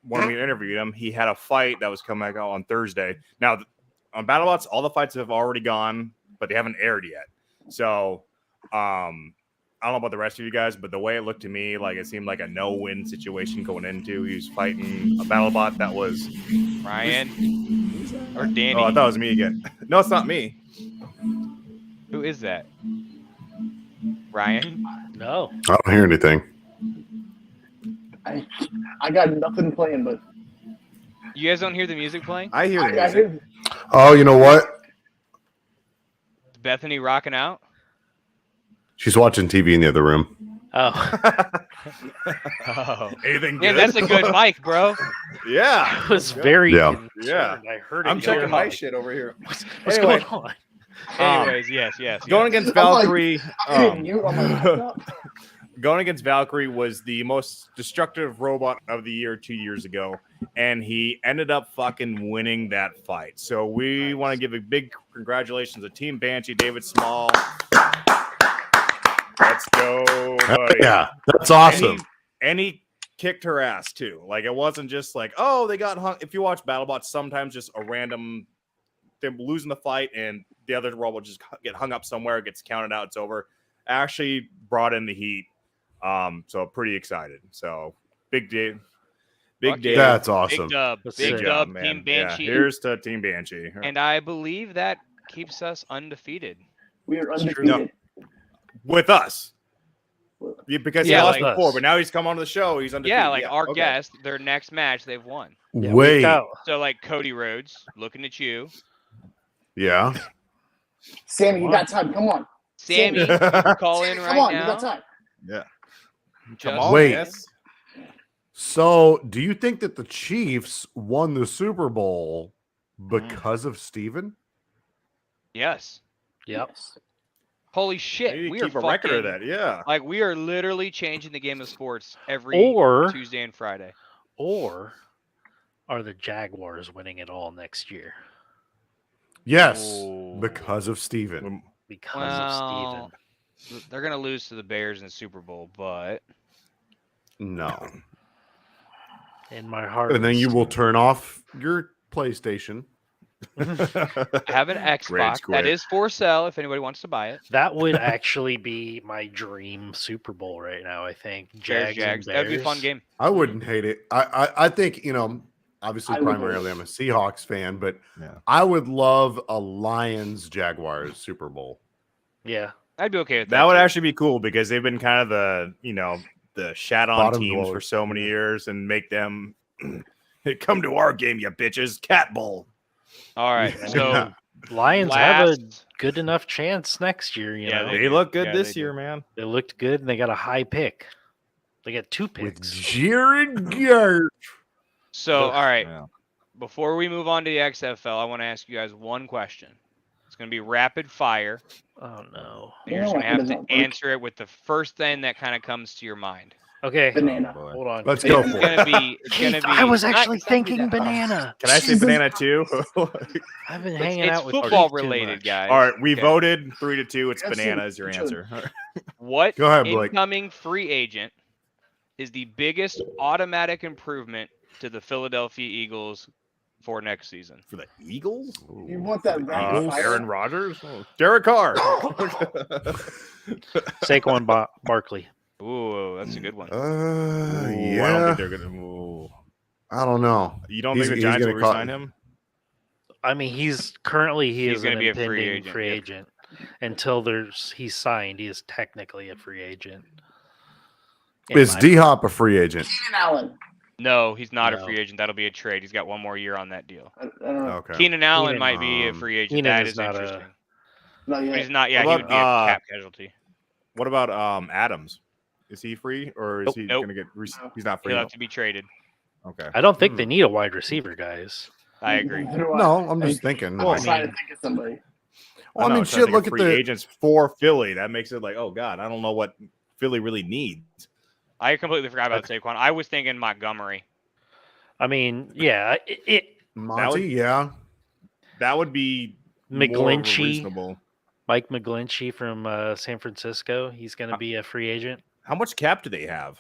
Speaker 4: When we interviewed him, he had a fight that was coming out on Thursday. Now, on BattleBots, all the fights have already gone, but they haven't aired yet. So, I don't know about the rest of you guys, but the way it looked to me, like it seemed like a no-win situation going into. He was fighting a BattleBot that was
Speaker 3: Ryan or Danny.
Speaker 4: Oh, I thought it was me again. No, it's not me.
Speaker 3: Who is that? Ryan?
Speaker 2: No.
Speaker 5: I don't hear anything.
Speaker 6: I got nothing playing, but
Speaker 3: You guys don't hear the music playing?
Speaker 4: I hear the
Speaker 6: I
Speaker 4: music.
Speaker 6: hear
Speaker 5: Oh, you know what?
Speaker 3: Bethany rocking out?
Speaker 5: She's watching TV in the other room.
Speaker 2: Oh,
Speaker 3: Oh.
Speaker 4: Anything
Speaker 3: Yeah,
Speaker 4: good?
Speaker 3: that's a good mic, bro.
Speaker 4: Yeah.
Speaker 2: I was very
Speaker 5: Yeah.
Speaker 2: concerned.
Speaker 4: Yeah.
Speaker 2: I heard it.
Speaker 4: I'm
Speaker 2: the
Speaker 4: checking
Speaker 2: other
Speaker 4: my
Speaker 2: night.
Speaker 4: shit over here.
Speaker 2: What's
Speaker 4: Anyway.
Speaker 2: going on?
Speaker 3: Anyways, yes.
Speaker 4: Going against
Speaker 6: I'm like,
Speaker 4: Valkyrie.
Speaker 6: I didn't mute on my laptop.
Speaker 4: Going against Valkyrie was the most destructive robot of the year 2 years ago, and he ended up fucking winning that fight. So we want to give a big congratulations to Team Banshee, David Small. Let's go, buddy.
Speaker 5: Yeah, that's awesome.
Speaker 4: And he kicked her ass too. Like it wasn't just like, oh, they got hung. If you watch BattleBots, sometimes just a random them losing the fight and the other robot just get hung up somewhere, gets counted out, it's over. Actually brought in the heat. So pretty excited. So big day.
Speaker 3: Fuck
Speaker 4: Day.
Speaker 3: yeah.
Speaker 5: That's awesome.
Speaker 3: Big dub.
Speaker 2: That's
Speaker 3: Big
Speaker 2: sick.
Speaker 3: dub,
Speaker 4: man.
Speaker 3: Team
Speaker 4: Yeah,
Speaker 3: Banshee.
Speaker 4: here's to Team Banshee.
Speaker 3: And I believe that keeps us undefeated.
Speaker 6: We are
Speaker 2: true.
Speaker 6: undefeated.
Speaker 4: With us. Yeah, because
Speaker 3: Yeah,
Speaker 4: he lost
Speaker 2: like
Speaker 4: before,
Speaker 2: us.
Speaker 4: but now he's come onto the show. He's undefeated.
Speaker 3: Yeah, like our
Speaker 4: okay.
Speaker 3: guest, their next match, they've won.
Speaker 2: Yeah,
Speaker 5: Wait.
Speaker 2: week out.
Speaker 3: So, like Cody Rhodes, looking at you.
Speaker 5: Yeah.
Speaker 6: Sammy, you got time. Come on.
Speaker 3: Sammy, you can call in
Speaker 6: Come
Speaker 3: right
Speaker 6: on, you
Speaker 3: now.
Speaker 6: got time.
Speaker 4: Yeah.
Speaker 3: Just
Speaker 5: Wait.
Speaker 4: Yes.
Speaker 5: So, do you think that the Chiefs won the Super Bowl because of Steven?
Speaker 3: Yes.
Speaker 2: Yep.
Speaker 6: Yes.
Speaker 3: Holy shit.
Speaker 4: Maybe
Speaker 3: We are
Speaker 4: keep a record of
Speaker 3: fucking-
Speaker 4: that. Yeah.
Speaker 3: Like, we are literally changing the game of sports every
Speaker 2: Or
Speaker 3: Tuesday and Friday.
Speaker 2: or are the Jaguars winning it all next year
Speaker 5: Yes,
Speaker 3: Ooh.
Speaker 5: because of Steven.
Speaker 4: Um,
Speaker 2: because of
Speaker 3: Well,
Speaker 2: Steven?
Speaker 3: they're going to lose to the Bears in the Super Bowl, but
Speaker 5: No.
Speaker 2: In my heart.
Speaker 5: And then
Speaker 2: it's
Speaker 5: you will
Speaker 2: Steven.
Speaker 5: turn off your PlayStation.
Speaker 3: I have an Xbox that
Speaker 4: quit.
Speaker 3: is for sale if anybody wants to buy it.
Speaker 2: That would actually be my dream Super Bowl right now. I think
Speaker 3: Bears,
Speaker 2: Jags.
Speaker 3: Jags.
Speaker 2: And
Speaker 3: That would be a fun
Speaker 2: Bears.
Speaker 3: game.
Speaker 5: I wouldn't hate it. I think, obviously
Speaker 6: I would hate
Speaker 5: primarily
Speaker 6: it.
Speaker 5: I'm a Seahawks fan, but
Speaker 4: Yeah.
Speaker 5: I would love a Lions Jaguars Super Bowl.
Speaker 2: Yeah.
Speaker 3: I'd be okay with that.
Speaker 4: That would
Speaker 3: too.
Speaker 4: actually be cool because they've been kind of the shat on
Speaker 5: Bottom
Speaker 4: teams
Speaker 5: dwellers.
Speaker 4: for so many years and make them come to our game, you bitches. Cat Bowl.
Speaker 3: All right.
Speaker 2: I
Speaker 3: So,
Speaker 2: mean, Lions have a
Speaker 3: last-
Speaker 2: good enough chance next year. You
Speaker 3: Yeah,
Speaker 2: know,
Speaker 3: they
Speaker 4: They
Speaker 3: do.
Speaker 4: look good
Speaker 3: Yeah,
Speaker 4: this
Speaker 3: they
Speaker 4: year,
Speaker 3: do.
Speaker 4: man.
Speaker 2: they looked good and they got a high pick. They got 2
Speaker 5: With
Speaker 2: picks.
Speaker 5: Jared Goff.
Speaker 3: all right.
Speaker 4: Yeah.
Speaker 3: Before we move on to the XFL, I want to ask you guys one question. It's going to be rapid fire.
Speaker 2: Oh no.
Speaker 3: And you're
Speaker 6: Yeah,
Speaker 3: just going to
Speaker 6: like it
Speaker 3: have to
Speaker 6: doesn't work.
Speaker 3: answer it with the first thing that kind of comes to your mind.
Speaker 2: Okay.
Speaker 6: Banana.
Speaker 4: Oh, boy.
Speaker 2: Hold on.
Speaker 5: Let's go
Speaker 3: It's
Speaker 5: for
Speaker 3: going
Speaker 5: it.
Speaker 3: to be. It's going to
Speaker 2: Keith,
Speaker 3: be.
Speaker 2: I was
Speaker 3: it's not-
Speaker 2: actually
Speaker 3: it's not gonna be
Speaker 2: thinking
Speaker 3: that hard.
Speaker 2: banana.
Speaker 4: Can I say
Speaker 6: Jesus.
Speaker 4: banana too?
Speaker 2: I've been hanging
Speaker 3: It's
Speaker 2: out with
Speaker 3: football
Speaker 2: Keith too
Speaker 3: related,
Speaker 2: much.
Speaker 3: guys.
Speaker 4: All right, we
Speaker 3: Okay.
Speaker 4: voted 3-2. It's
Speaker 6: Yes,
Speaker 4: banana is your
Speaker 6: you
Speaker 4: answer.
Speaker 3: What
Speaker 5: Go ahead, Blake.
Speaker 3: incoming free agent is the biggest automatic improvement to the Philadelphia Eagles for next season?
Speaker 4: For the Eagles?
Speaker 6: You want that rapid fire?
Speaker 4: Aaron Rodgers? Oh, Derek Carr.
Speaker 2: Saquon Barkley.
Speaker 3: Ooh, that's a good one.
Speaker 4: Ooh, I don't
Speaker 5: Yeah.
Speaker 4: think they're gonna. Ooh.
Speaker 5: I don't know.
Speaker 4: You don't
Speaker 5: He's-
Speaker 4: think the
Speaker 5: he's
Speaker 4: Giants will
Speaker 5: gonna
Speaker 4: resign
Speaker 5: cut-
Speaker 4: him?
Speaker 2: I mean, he's
Speaker 3: He's
Speaker 2: an
Speaker 3: gonna be a free
Speaker 2: impending
Speaker 3: agent,
Speaker 2: free
Speaker 3: yep.
Speaker 2: agent. Until he's signed, he is technically a free agent. In
Speaker 5: Is
Speaker 2: my-
Speaker 5: D Hop a free agent?
Speaker 6: Keenan Allen.
Speaker 3: No, he's not a
Speaker 2: No.
Speaker 3: free agent. That'll be a trade. He's got one more year on that deal.
Speaker 6: I don't know.
Speaker 5: Okay.
Speaker 3: Keenan Allen
Speaker 2: Keenan,
Speaker 3: might be a free agent.
Speaker 2: Keenan
Speaker 3: That
Speaker 2: is
Speaker 3: is
Speaker 2: not a-
Speaker 3: interesting.
Speaker 6: Not
Speaker 3: But
Speaker 6: yet.
Speaker 3: he's not. Yeah,
Speaker 4: What
Speaker 3: he would be a
Speaker 4: about,
Speaker 3: cap casualty.
Speaker 4: What about Adams? Is he free or is he
Speaker 3: Nope.
Speaker 4: gonna get?
Speaker 6: No.
Speaker 4: He's not free.
Speaker 3: He'll have to be traded.
Speaker 4: Okay.
Speaker 2: I don't think they need a wide receiver, guys.
Speaker 3: I agree.
Speaker 6: Neither do I.
Speaker 5: No, I'm just thinking.
Speaker 6: I'm
Speaker 2: Well,
Speaker 6: just
Speaker 2: I
Speaker 6: trying to
Speaker 2: mean-
Speaker 6: think of somebody.
Speaker 5: Well, I
Speaker 4: know,
Speaker 5: mean,
Speaker 4: I'm trying to
Speaker 5: shit.
Speaker 4: think
Speaker 5: Look
Speaker 4: of
Speaker 5: at
Speaker 4: free
Speaker 5: the
Speaker 4: agents for Philly. That makes it like, oh god, I don't know what Philly really needs.
Speaker 3: I completely forgot about Saquon. I was thinking Montgomery.
Speaker 2: I mean, yeah,
Speaker 5: Monty. Yeah,
Speaker 4: That would be more
Speaker 2: McGlinchey,
Speaker 4: reasonable.
Speaker 2: Mike McGlinchey from San Francisco. He's going to be a free agent.
Speaker 4: How much cap do they have?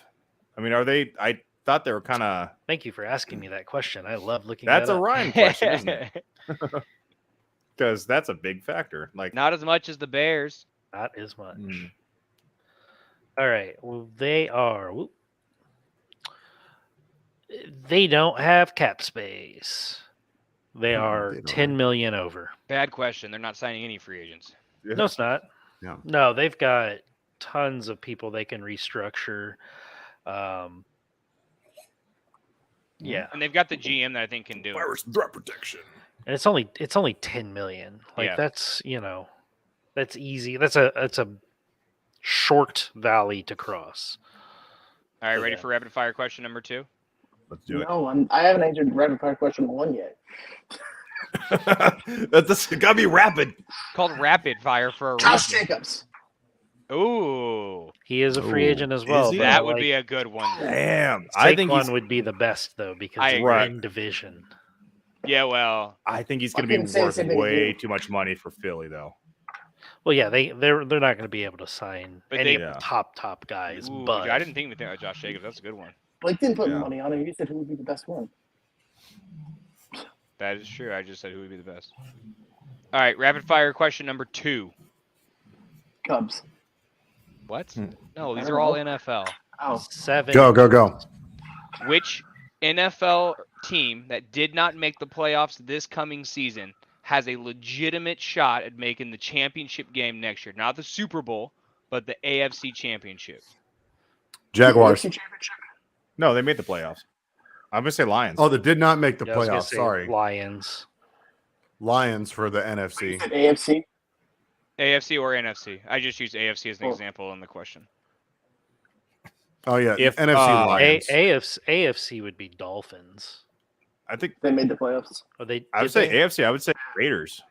Speaker 4: I mean, are they? I thought they were kind of.
Speaker 2: Thank you for asking me that question. I love looking.
Speaker 4: That's
Speaker 2: that
Speaker 4: a
Speaker 2: up.
Speaker 4: Ryan question, isn't it? Because that's a big factor. Like,
Speaker 3: Not as much as the Bears.
Speaker 2: Not as much.
Speaker 4: Mm.
Speaker 2: All right. Well, they are. They don't have cap space. They are
Speaker 5: they don't.
Speaker 2: 10 million over.
Speaker 3: Bad question. They're not signing any free agents.
Speaker 4: yeah.
Speaker 2: No, it's not.
Speaker 5: Yeah.
Speaker 2: No, they've got tons of people they can restructure. Yeah,
Speaker 3: And they've got the GM that I think can do it.
Speaker 4: Virus threat protection.
Speaker 2: and it's only 10 million. Like
Speaker 3: Yeah.
Speaker 2: that's that's easy. That's a short valley to cross.
Speaker 3: All right, ready
Speaker 2: Yeah.
Speaker 3: for rapid fire question number 2?
Speaker 4: Let's do it.
Speaker 6: No, I haven't answered rapid fire question 1 yet.
Speaker 4: That's gotta be rapid.
Speaker 3: Called rapid fire for a
Speaker 6: Josh
Speaker 3: reason.
Speaker 6: Jacobs.
Speaker 3: Ooh,
Speaker 2: He is a free
Speaker 5: Ooh,
Speaker 2: agent as
Speaker 4: is
Speaker 2: well.
Speaker 4: he?
Speaker 2: but I
Speaker 3: that would
Speaker 2: like-
Speaker 3: be a good one.
Speaker 4: Damn, I think
Speaker 2: Saquon
Speaker 4: he's.
Speaker 2: would be the best though because
Speaker 3: I
Speaker 2: we're
Speaker 4: agree.
Speaker 2: in division.
Speaker 3: Yeah, well,
Speaker 4: I think he's
Speaker 6: I
Speaker 4: gonna be
Speaker 6: couldn't say the
Speaker 4: worth
Speaker 6: same thing
Speaker 4: way
Speaker 6: as you.
Speaker 4: too much money for Philly, though.
Speaker 2: Well, yeah, they're not going to be able to sign
Speaker 3: But
Speaker 2: any
Speaker 3: they-
Speaker 4: Yeah.
Speaker 2: top guys.
Speaker 3: ooh,
Speaker 2: but
Speaker 3: I didn't think about Josh Jacobs. That's a good one.
Speaker 6: Blake didn't put
Speaker 4: Yeah.
Speaker 6: money on him. He said who would be the best one.
Speaker 3: That is true. I just said who would be the best. All right, rapid fire question number 2.
Speaker 6: Cubs.
Speaker 3: What?
Speaker 4: Hmm.
Speaker 3: No, these
Speaker 6: I
Speaker 3: are
Speaker 6: don't
Speaker 3: all
Speaker 6: know.
Speaker 3: NFL.
Speaker 6: Oh,
Speaker 2: 7.
Speaker 5: go.
Speaker 3: Which NFL team that did not make the playoffs this coming season has a legitimate shot at making the championship game next year? Not the Super Bowl, but the AFC Championship.
Speaker 5: Jaguars.
Speaker 6: AFC Championship.
Speaker 4: No, they made the playoffs. I'm gonna say Lions.
Speaker 5: Oh, they did not make the
Speaker 2: Yeah, I was gonna
Speaker 5: playoffs.
Speaker 2: say
Speaker 5: Sorry,
Speaker 2: Lions.
Speaker 5: Lions for the
Speaker 6: You
Speaker 5: NFC.
Speaker 6: said AFC.
Speaker 3: AFC or NFC? I just used AFC as an
Speaker 6: Oh.
Speaker 3: example in the question.
Speaker 5: Oh yeah,
Speaker 4: If,
Speaker 5: NFC Lions.
Speaker 2: AFC would be Dolphins.
Speaker 4: I think
Speaker 6: They made the playoffs.
Speaker 2: Oh, they.
Speaker 4: I would
Speaker 2: did
Speaker 4: say
Speaker 2: they?
Speaker 4: AFC. I would say Raiders.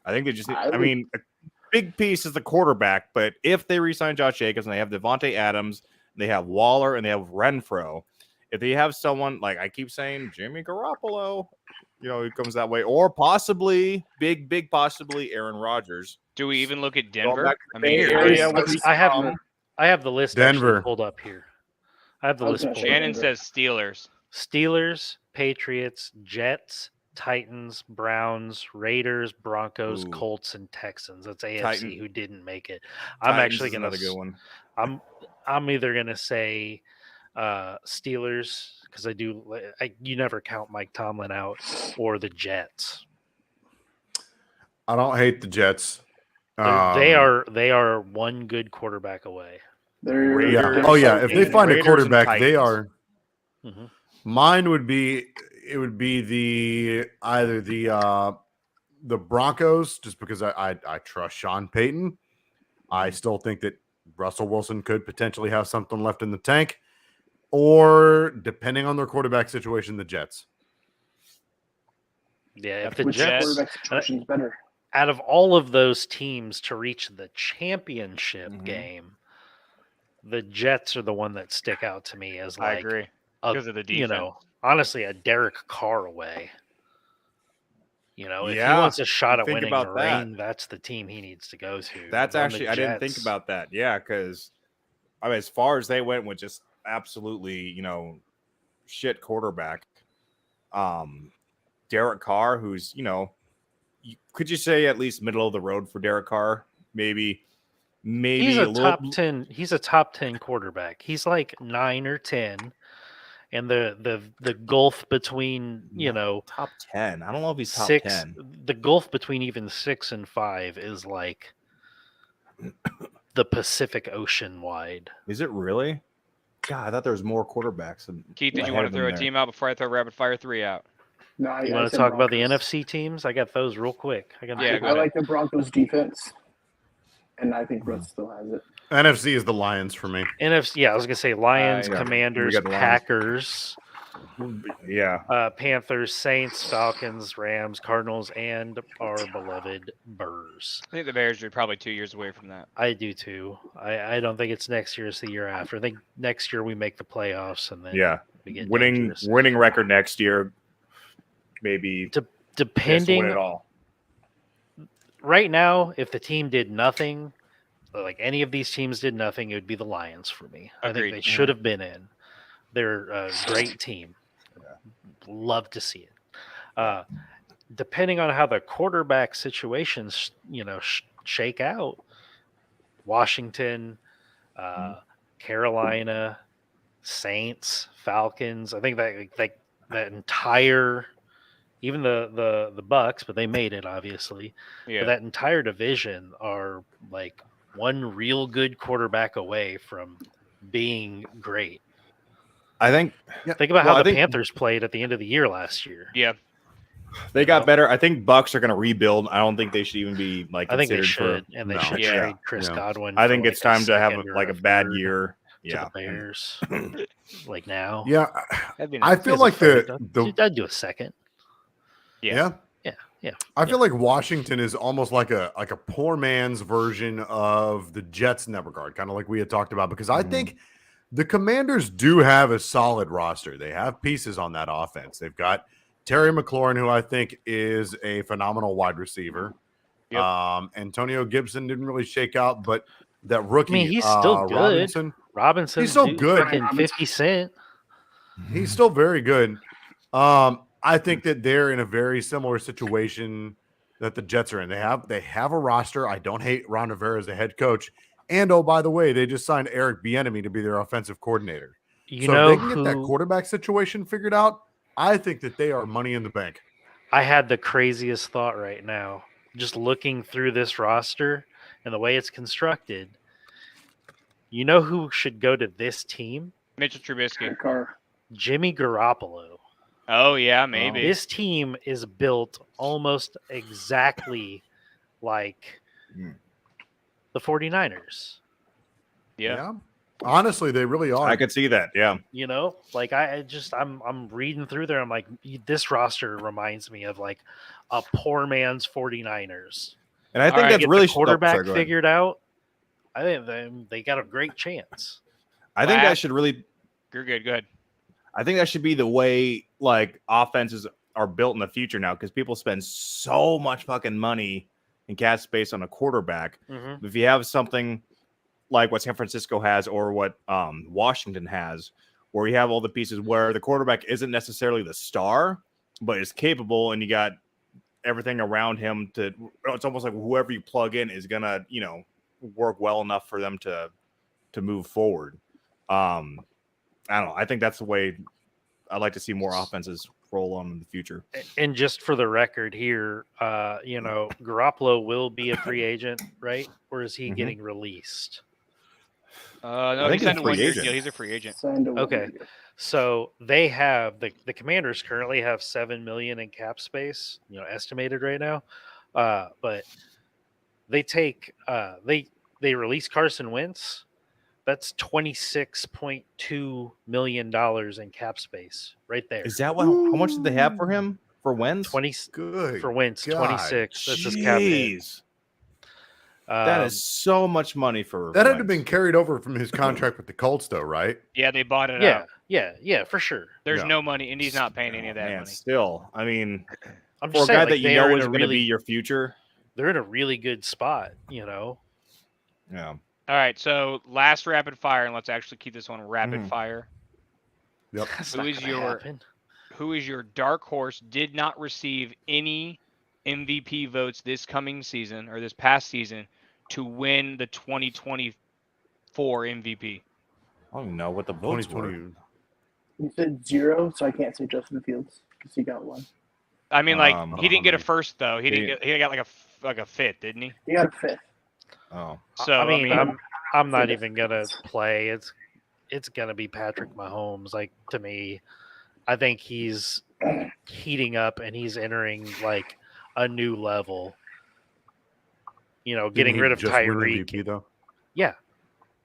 Speaker 4: I think they just.
Speaker 6: I
Speaker 4: I
Speaker 6: would-
Speaker 4: mean, a big piece is the quarterback, but if they re-sign Josh Jacobs and they have Devontae Adams, they have Waller, and they have Renfro, if they have someone like I keep saying, Jimmy Garoppolo, who comes that way, or possibly big possibly Aaron Rodgers.
Speaker 3: Do we even look at
Speaker 4: Going
Speaker 3: Denver?
Speaker 4: back to
Speaker 3: I
Speaker 4: the
Speaker 3: mean,
Speaker 4: Bay
Speaker 3: here,
Speaker 4: Area,
Speaker 2: Let's- I have the list
Speaker 5: Denver.
Speaker 2: actually pulled up here. I have the
Speaker 6: I was
Speaker 2: list
Speaker 6: gonna
Speaker 2: pulled
Speaker 6: say
Speaker 2: up.
Speaker 3: Shannon says Steelers.
Speaker 2: Steelers, Patriots, Jets, Titans, Browns, Raiders, Broncos,
Speaker 4: Ooh.
Speaker 2: Colts, and Texans. That's AFC
Speaker 4: Titan-
Speaker 2: who didn't make it. I'm
Speaker 4: Titans
Speaker 2: actually
Speaker 4: is
Speaker 2: gonna.
Speaker 4: another good one.
Speaker 2: I'm either gonna say Steelers because you never count Mike Tomlin out, or the Jets.
Speaker 5: I don't hate the Jets.
Speaker 2: They are one good quarterback away.
Speaker 6: They're
Speaker 4: Raiders.
Speaker 5: Oh yeah, if they find a
Speaker 4: Raiders and
Speaker 5: quarterback, they
Speaker 4: Titans.
Speaker 5: are.
Speaker 2: Mhm.
Speaker 5: Mine would be either the Broncos, just because I trust Sean Payton. I still think that Russell Wilson could potentially have something left in the tank, or depending on their quarterback situation, the Jets.
Speaker 2: Yeah, if the
Speaker 6: which
Speaker 2: Jets,
Speaker 6: quarterback situation is better?
Speaker 2: out of all of those teams to reach the championship
Speaker 4: Mhm.
Speaker 2: game, the Jets are the one that stick out to me as
Speaker 3: I
Speaker 2: like
Speaker 3: agree
Speaker 2: a-
Speaker 3: because of the defense.
Speaker 2: honestly, a Derek Carr away. If he
Speaker 4: Yeah,
Speaker 2: wants a shot at
Speaker 4: think
Speaker 2: winning the
Speaker 4: about that.
Speaker 2: ring, that's the team he needs to go to.
Speaker 4: That's
Speaker 2: On the
Speaker 4: actually I didn't think
Speaker 2: Jets-
Speaker 4: about that. Yeah, because as far as they went with just absolutely shit quarterback, Derek Carr, who's could you say at least middle of the road for Derek Carr? Maybe
Speaker 2: He's
Speaker 4: a
Speaker 2: a
Speaker 4: little.
Speaker 2: top 10. He's a top 10 quarterback. He's like 9 or 10, and the gulf between
Speaker 4: Top 10. I don't know if he's top
Speaker 2: 6.
Speaker 4: 10.
Speaker 2: The gulf between even 6 and 5 is like the Pacific Ocean wide.
Speaker 4: Is it really? God, I thought there was more quarterbacks.
Speaker 3: Keith, did you
Speaker 4: ahead
Speaker 3: want
Speaker 4: of
Speaker 3: to
Speaker 4: him
Speaker 3: throw a
Speaker 4: there.
Speaker 3: team out before I throw rapid fire 3 out?
Speaker 6: No, I
Speaker 2: You want to
Speaker 6: said
Speaker 2: talk about the
Speaker 6: Broncos.
Speaker 2: NFC teams? I got those real quick.
Speaker 3: Yeah,
Speaker 6: I
Speaker 3: go ahead.
Speaker 6: like the Broncos defense, and I think Russ still has it.
Speaker 5: NFC is the Lions for me.
Speaker 2: NFC, yeah, I was gonna say Lions,
Speaker 4: Yeah, we
Speaker 2: Commanders,
Speaker 4: got the Lions.
Speaker 2: Packers,
Speaker 4: Yeah.
Speaker 2: Panthers, Saints, Falcons, Rams, Cardinals, and our beloved Bears.
Speaker 3: I think the Bears are probably 2 years away from that.
Speaker 2: I do too. I don't think it's next year; it's the year after. I think next year we make the playoffs, and then
Speaker 4: Yeah.
Speaker 2: we get
Speaker 4: Winning
Speaker 2: dangerous.
Speaker 4: record next year. Maybe chance to win
Speaker 2: Depending
Speaker 4: it all.
Speaker 2: right now, if the team did nothing, like any of these teams did nothing, it would be the Lions for me. I
Speaker 3: Agreed.
Speaker 2: think they should have been in. They're a great team. Love to see it. Depending on how the quarterback situations, shake out, Washington, Carolina, Saints, Falcons. I think that entire, even the Bucks, but they made it obviously.
Speaker 3: Yeah.
Speaker 2: But that entire division are like one real good quarterback away from being great.
Speaker 4: I think
Speaker 2: Think about
Speaker 4: Well,
Speaker 2: how
Speaker 4: I
Speaker 2: the
Speaker 4: think-
Speaker 2: Panthers played at the end of the year last year.
Speaker 3: Yeah.
Speaker 4: they got better. I think Bucks are going to rebuild. I don't think they should even be
Speaker 2: I think they
Speaker 4: considered
Speaker 2: should,
Speaker 4: for.
Speaker 2: and they
Speaker 5: no.
Speaker 2: should
Speaker 3: Yeah.
Speaker 2: trade Chris
Speaker 5: Yeah.
Speaker 2: Godwin.
Speaker 4: I
Speaker 2: for,
Speaker 4: think
Speaker 2: like,
Speaker 4: it's time to have
Speaker 2: second or
Speaker 4: like a bad
Speaker 2: third
Speaker 4: year.
Speaker 2: to
Speaker 4: Yeah.
Speaker 2: the Bears, like now.
Speaker 5: Yeah,
Speaker 3: That'd be
Speaker 5: I
Speaker 3: nice.
Speaker 5: feel
Speaker 2: As a
Speaker 5: like
Speaker 2: third,
Speaker 5: the
Speaker 2: I'd do a second.
Speaker 3: Yeah.
Speaker 2: Yeah.
Speaker 5: I feel like Washington is almost like a poor man's version of the Jets in that regard, kind of like we had talked about, because I think the Commanders do have a solid roster. They have pieces on that offense. They've got Terry McLaurin, who I think is a phenomenal wide receiver.
Speaker 3: Yep.
Speaker 5: Antonio Gibson didn't really shake out, but that rookie,
Speaker 2: he's still good.
Speaker 5: Robinson,
Speaker 2: He's
Speaker 5: He's so good.
Speaker 2: Fucking 50 Cent.
Speaker 5: he's still very good. I think that they're in a very similar situation that the Jets are in. They have a roster. I don't hate Ron Rivera as the head coach. And oh, by the way, they just signed Eric Bieniemy to be their offensive coordinator.
Speaker 2: You
Speaker 5: So
Speaker 2: know
Speaker 5: if they can get that
Speaker 2: who
Speaker 5: quarterback situation figured out, I think that they are money in the bank.
Speaker 2: I had the craziest thought right now, just looking through this roster and the way it's constructed. You know who should go to this team?
Speaker 3: Mitchell Trubisky.
Speaker 6: Derek Carr.
Speaker 2: Jimmy Garoppolo.
Speaker 3: Oh yeah, maybe.
Speaker 2: This team is built almost exactly like
Speaker 4: Mm.
Speaker 2: the 49ers.
Speaker 3: Yeah.
Speaker 5: Honestly, they really are.
Speaker 4: I could see that. Yeah.
Speaker 2: You know, like I'm reading through there. I'm like, this roster reminds me of like a poor man's 49ers.
Speaker 4: And I think
Speaker 3: right,
Speaker 4: that's
Speaker 2: Get
Speaker 4: really
Speaker 2: the quarterback
Speaker 4: sorry, go ahead.
Speaker 2: figured out. I think they got a great chance.
Speaker 4: I think that
Speaker 3: Last-
Speaker 4: should really.
Speaker 3: You're good. Go ahead.
Speaker 4: I think that should be the way like offenses are built in the future now, because people spend so much fucking money in cap space on a quarterback.
Speaker 2: Mm-hmm.
Speaker 4: If you have something like what San Francisco has or what Washington has, where you have all the pieces where the quarterback isn't necessarily the star, but is capable, and you got everything around him to, it's almost like whoever you plug in is gonna, work well enough for them to move forward. I don't know. I think that's the way I'd like to see more offenses roll on in the future.
Speaker 2: And just for the record here, Garoppolo will be a free agent, right? Or is he
Speaker 4: Mhm.
Speaker 2: getting released?
Speaker 3: No,
Speaker 4: I think
Speaker 3: he's
Speaker 4: he's
Speaker 3: signed
Speaker 4: a
Speaker 3: a
Speaker 4: free
Speaker 3: 1-year
Speaker 4: agent.
Speaker 3: deal. He's a free agent.
Speaker 6: Signed to 1
Speaker 2: Okay.
Speaker 6: year.
Speaker 2: So they have the Commanders currently have $7 million in cap space, estimated right now. But they take they release Carson Wentz. That's $26.2 million in cap space right there.
Speaker 4: Is that how much did they have for him for Wentz?
Speaker 2: 20
Speaker 5: Good.
Speaker 2: for Wentz,
Speaker 5: God.
Speaker 2: 26. That's his cap hit.
Speaker 4: Jeez. That is so much money for
Speaker 5: That had to have
Speaker 4: Wentz.
Speaker 5: been carried over from his contract with the Colts, though, right?
Speaker 3: Yeah, they bought it
Speaker 2: Yeah,
Speaker 3: out.
Speaker 2: yeah, for sure.
Speaker 3: There's
Speaker 5: Yeah.
Speaker 3: no money. Indy's not paying any of that
Speaker 4: Man,
Speaker 3: money.
Speaker 4: still, I mean,
Speaker 2: I'm
Speaker 4: for a
Speaker 2: just
Speaker 4: guy
Speaker 2: saying,
Speaker 4: that
Speaker 2: like,
Speaker 4: you
Speaker 2: they are
Speaker 4: know
Speaker 2: in
Speaker 4: is
Speaker 2: a
Speaker 4: going to
Speaker 2: really
Speaker 4: be your future,
Speaker 2: they're in a really good spot.
Speaker 4: yeah.
Speaker 3: All right, so last rapid fire, and let's actually keep this one rapid
Speaker 4: Mhm.
Speaker 3: fire.
Speaker 5: Yep.
Speaker 2: That's
Speaker 3: Who
Speaker 2: not
Speaker 3: is
Speaker 2: gonna
Speaker 3: your-
Speaker 2: happen.
Speaker 3: Who is your dark horse? Did not receive any MVP votes this coming season or this past season to win the 2024 MVP.
Speaker 4: I don't even know what the votes were.
Speaker 5: 2020.
Speaker 6: You said 0, so I can't say Justin Fields because he got 1.
Speaker 3: I mean, like he didn't get a
Speaker 4: many-
Speaker 3: first though. He didn't
Speaker 4: he-
Speaker 3: get. He got like a fifth, didn't he?
Speaker 6: He got a 5th.
Speaker 4: Oh,
Speaker 3: So
Speaker 2: I mean, I'm not
Speaker 6: So
Speaker 2: even gonna play. It's gonna be Patrick Mahomes. Like, to me, I think he's heating up and he's entering like a new level. Getting
Speaker 5: Didn't he
Speaker 2: rid of
Speaker 5: just win
Speaker 2: Tyreek.
Speaker 5: MVP, though?
Speaker 2: Yeah,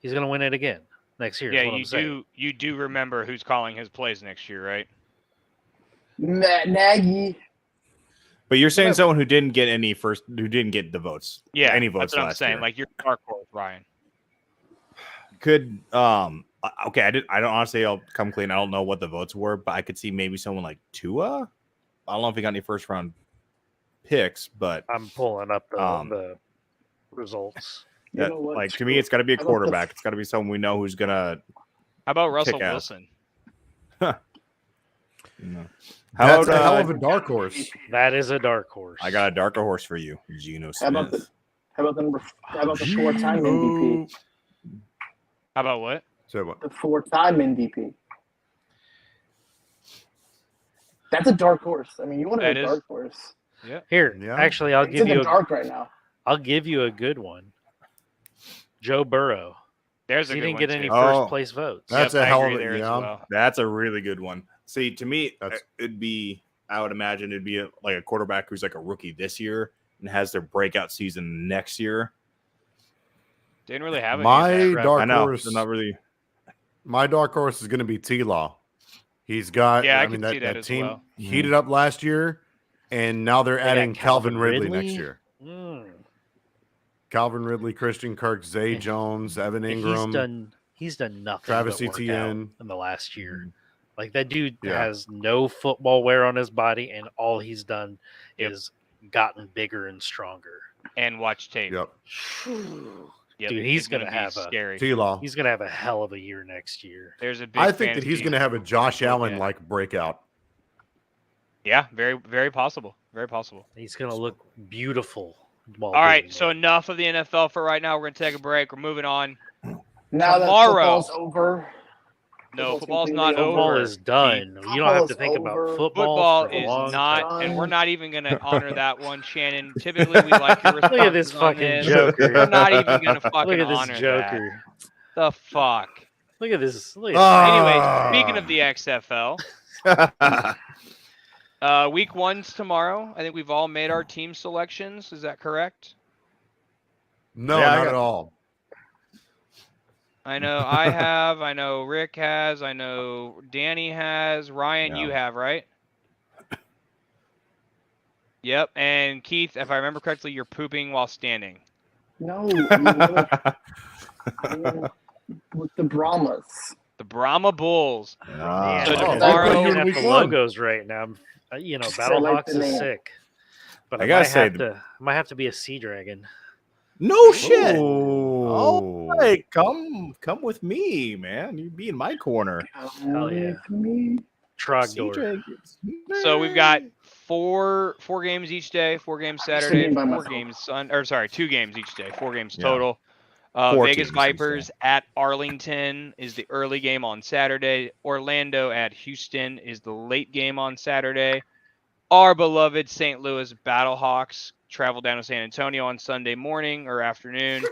Speaker 2: he's gonna win it again next year. is
Speaker 3: yeah,
Speaker 2: what I'm saying.
Speaker 3: you do remember who's calling his plays next year, right?
Speaker 6: Matt Nagy.
Speaker 4: but you're saying
Speaker 3: Whatever.
Speaker 4: someone who didn't get the votes.
Speaker 3: Yeah,
Speaker 4: any votes
Speaker 3: that's what I'm
Speaker 4: last
Speaker 3: saying.
Speaker 4: year.
Speaker 3: Like your dark horse, Ryan.
Speaker 4: Could okay, I don't honestly. I'll come clean. I don't know what the votes were, but I could see maybe someone like Tua. I don't know if he got any first round picks, but
Speaker 2: I'm pulling up
Speaker 4: Um,
Speaker 2: the results.
Speaker 6: You
Speaker 4: that,
Speaker 6: know what?
Speaker 4: like to me, it's got to be a
Speaker 6: How about the-
Speaker 4: quarterback. It's got to be someone we know who's gonna.
Speaker 3: How about Russell
Speaker 4: ass.
Speaker 3: Wilson?
Speaker 4: How
Speaker 5: That's
Speaker 4: about
Speaker 5: a hell of a dark horse.
Speaker 2: That is a dark horse.
Speaker 4: I got a darker horse for you, Geno
Speaker 6: How about
Speaker 4: Smith.
Speaker 6: How about the 4-time MVP?
Speaker 3: How about what?
Speaker 5: So what?
Speaker 6: The 4-time MVP. That's a dark horse. I mean, you want
Speaker 3: That
Speaker 6: a
Speaker 3: is-
Speaker 6: dark horse.
Speaker 2: Here,
Speaker 5: Yeah.
Speaker 2: actually, I'll
Speaker 6: It's
Speaker 2: give
Speaker 6: in the
Speaker 2: you
Speaker 6: dark right now.
Speaker 2: I'll give you a good one. Joe Burrow.
Speaker 3: There's a
Speaker 2: He
Speaker 3: good
Speaker 2: didn't
Speaker 3: one
Speaker 2: get
Speaker 3: too.
Speaker 2: any
Speaker 4: Oh.
Speaker 2: first place votes.
Speaker 5: That's
Speaker 3: Yep,
Speaker 5: a
Speaker 3: I
Speaker 5: hell
Speaker 3: agree
Speaker 5: of a
Speaker 3: there as
Speaker 5: yeah.
Speaker 3: well.
Speaker 4: That's a really good one. See, to me,
Speaker 5: That's-
Speaker 4: it'd be. I would imagine it'd be like a quarterback who's like a rookie this year and has their breakout season next year.
Speaker 3: Didn't really have any.
Speaker 5: My
Speaker 3: of that.
Speaker 5: dark
Speaker 4: I know
Speaker 5: horse.
Speaker 4: they're not really.
Speaker 5: My dark horse is going to be T-Law. He's got.
Speaker 3: Yeah, I
Speaker 5: I mean,
Speaker 3: can see that
Speaker 5: that
Speaker 3: as
Speaker 5: team
Speaker 3: well.
Speaker 5: heated up last year, and now they're
Speaker 2: got
Speaker 5: adding Calvin
Speaker 2: Calvin
Speaker 5: Ridley next
Speaker 2: Ridley?
Speaker 5: year.
Speaker 2: Mm.
Speaker 5: Calvin Ridley, Christian Kirk, Zay
Speaker 2: And-
Speaker 5: Jones, Evan
Speaker 2: And
Speaker 5: Ingram.
Speaker 2: he's done nothing
Speaker 5: Travis
Speaker 2: but work out
Speaker 5: Etienne.
Speaker 2: in the last year. Like, that dude
Speaker 5: Yeah.
Speaker 2: has no football wear on his body, and all he's done
Speaker 3: Yep.
Speaker 2: is gotten bigger and stronger.
Speaker 3: And watch tape.
Speaker 5: Yep.
Speaker 3: Yep,
Speaker 2: Dude, he's
Speaker 3: it's
Speaker 2: gonna
Speaker 3: be
Speaker 2: have a-
Speaker 3: scary.
Speaker 5: T-Law.
Speaker 2: He's gonna have a hell of a year next year.
Speaker 3: There's a big.
Speaker 5: I think that he's
Speaker 3: fantasy-
Speaker 5: going to have a Josh
Speaker 3: Yeah.
Speaker 5: Allen like breakout.
Speaker 3: Yeah, very, very possible. Very possible.
Speaker 2: He's gonna look beautiful. While
Speaker 3: All right,
Speaker 2: doing
Speaker 3: so
Speaker 2: it.
Speaker 3: enough of the NFL for right now. We're gonna take a break. We're moving on.
Speaker 6: Now
Speaker 3: Tomorrow.
Speaker 6: that football's over.
Speaker 3: No,
Speaker 6: Football's
Speaker 3: football's
Speaker 6: completely
Speaker 3: not
Speaker 6: over.
Speaker 2: football
Speaker 3: over.
Speaker 2: is done. You don't have to
Speaker 6: Football's
Speaker 2: think
Speaker 6: over.
Speaker 2: about
Speaker 3: Football
Speaker 2: football for a
Speaker 3: is
Speaker 2: long
Speaker 3: not,
Speaker 2: time.
Speaker 3: and we're not even gonna honor that one, Shannon. Typically, we like your responses
Speaker 2: Look at this
Speaker 3: on
Speaker 2: fucking
Speaker 3: this.
Speaker 2: joker.
Speaker 3: We're not even gonna fucking
Speaker 2: Look at this
Speaker 3: honor
Speaker 2: joker.
Speaker 3: that. The fuck.
Speaker 2: Look at this. Look at
Speaker 5: Ah.
Speaker 3: Anyway, speaking of the XFL, week 1's tomorrow. I think we've all made our team selections. Is that correct?
Speaker 5: No,
Speaker 4: Yeah, I
Speaker 5: not
Speaker 4: got-
Speaker 5: at all.
Speaker 3: I know I have. I know Rick has. I know Danny has. Ryan, you have, right? Yep. And Keith, if I remember correctly, you're pooping while standing.
Speaker 6: No, I am with the Brahmas.
Speaker 3: The Brahma Bulls.
Speaker 2: Man,
Speaker 3: So
Speaker 2: I'm
Speaker 3: tomorrow-
Speaker 2: looking
Speaker 5: in
Speaker 2: at
Speaker 5: week
Speaker 2: the
Speaker 5: one.
Speaker 2: logos right now. You know,
Speaker 6: I like
Speaker 2: Battlehawks
Speaker 6: the
Speaker 2: is
Speaker 6: name.
Speaker 2: sick, but
Speaker 4: I
Speaker 2: I
Speaker 4: gotta
Speaker 2: might
Speaker 4: say
Speaker 2: have to. Might have to be a Sea Dragon.
Speaker 4: No shit.
Speaker 5: Oh,
Speaker 4: Hey, come with me, man. You be in my corner.
Speaker 2: Hell yeah.
Speaker 6: With me.
Speaker 2: Trogdor.
Speaker 3: So we've got four games each day, 4 games Saturday,
Speaker 6: game by
Speaker 3: 4
Speaker 6: myself.
Speaker 3: games Sunday, or sorry, 2 games each day, 4 games
Speaker 4: Yeah.
Speaker 3: total.
Speaker 4: 4
Speaker 3: Vegas
Speaker 4: teams each
Speaker 3: Vipers
Speaker 4: day.
Speaker 3: at Arlington is the early game on Saturday. Orlando at Houston is the late game on Saturday. Our beloved St. Louis Battlehawks travel down to San Antonio on Sunday morning or afternoon.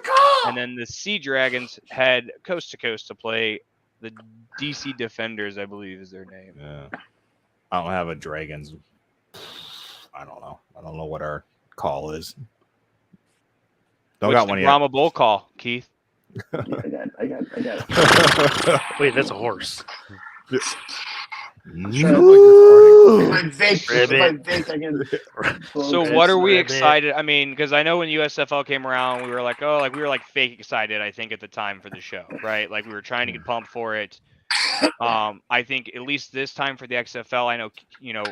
Speaker 3: And then the Sea Dragons head coast to coast to play the DC Defenders, I believe is their name.
Speaker 4: Yeah. I don't have a Dragons. I don't know. I don't know what our call is. Don't
Speaker 3: What's
Speaker 4: got
Speaker 3: the
Speaker 4: one yet.
Speaker 3: Brahma Bull call, Keith?
Speaker 6: Yeah, I got it.
Speaker 2: Wait, that's a horse.
Speaker 6: My vape, I can.
Speaker 3: So what are we
Speaker 2: Ribbit.
Speaker 3: excited? I mean, because I know when USFL came around, we were like, oh, like we were like fake excited. I think at the time for the show, right? Like we were trying to get pumped for it. I think at least this time for the XFL, I know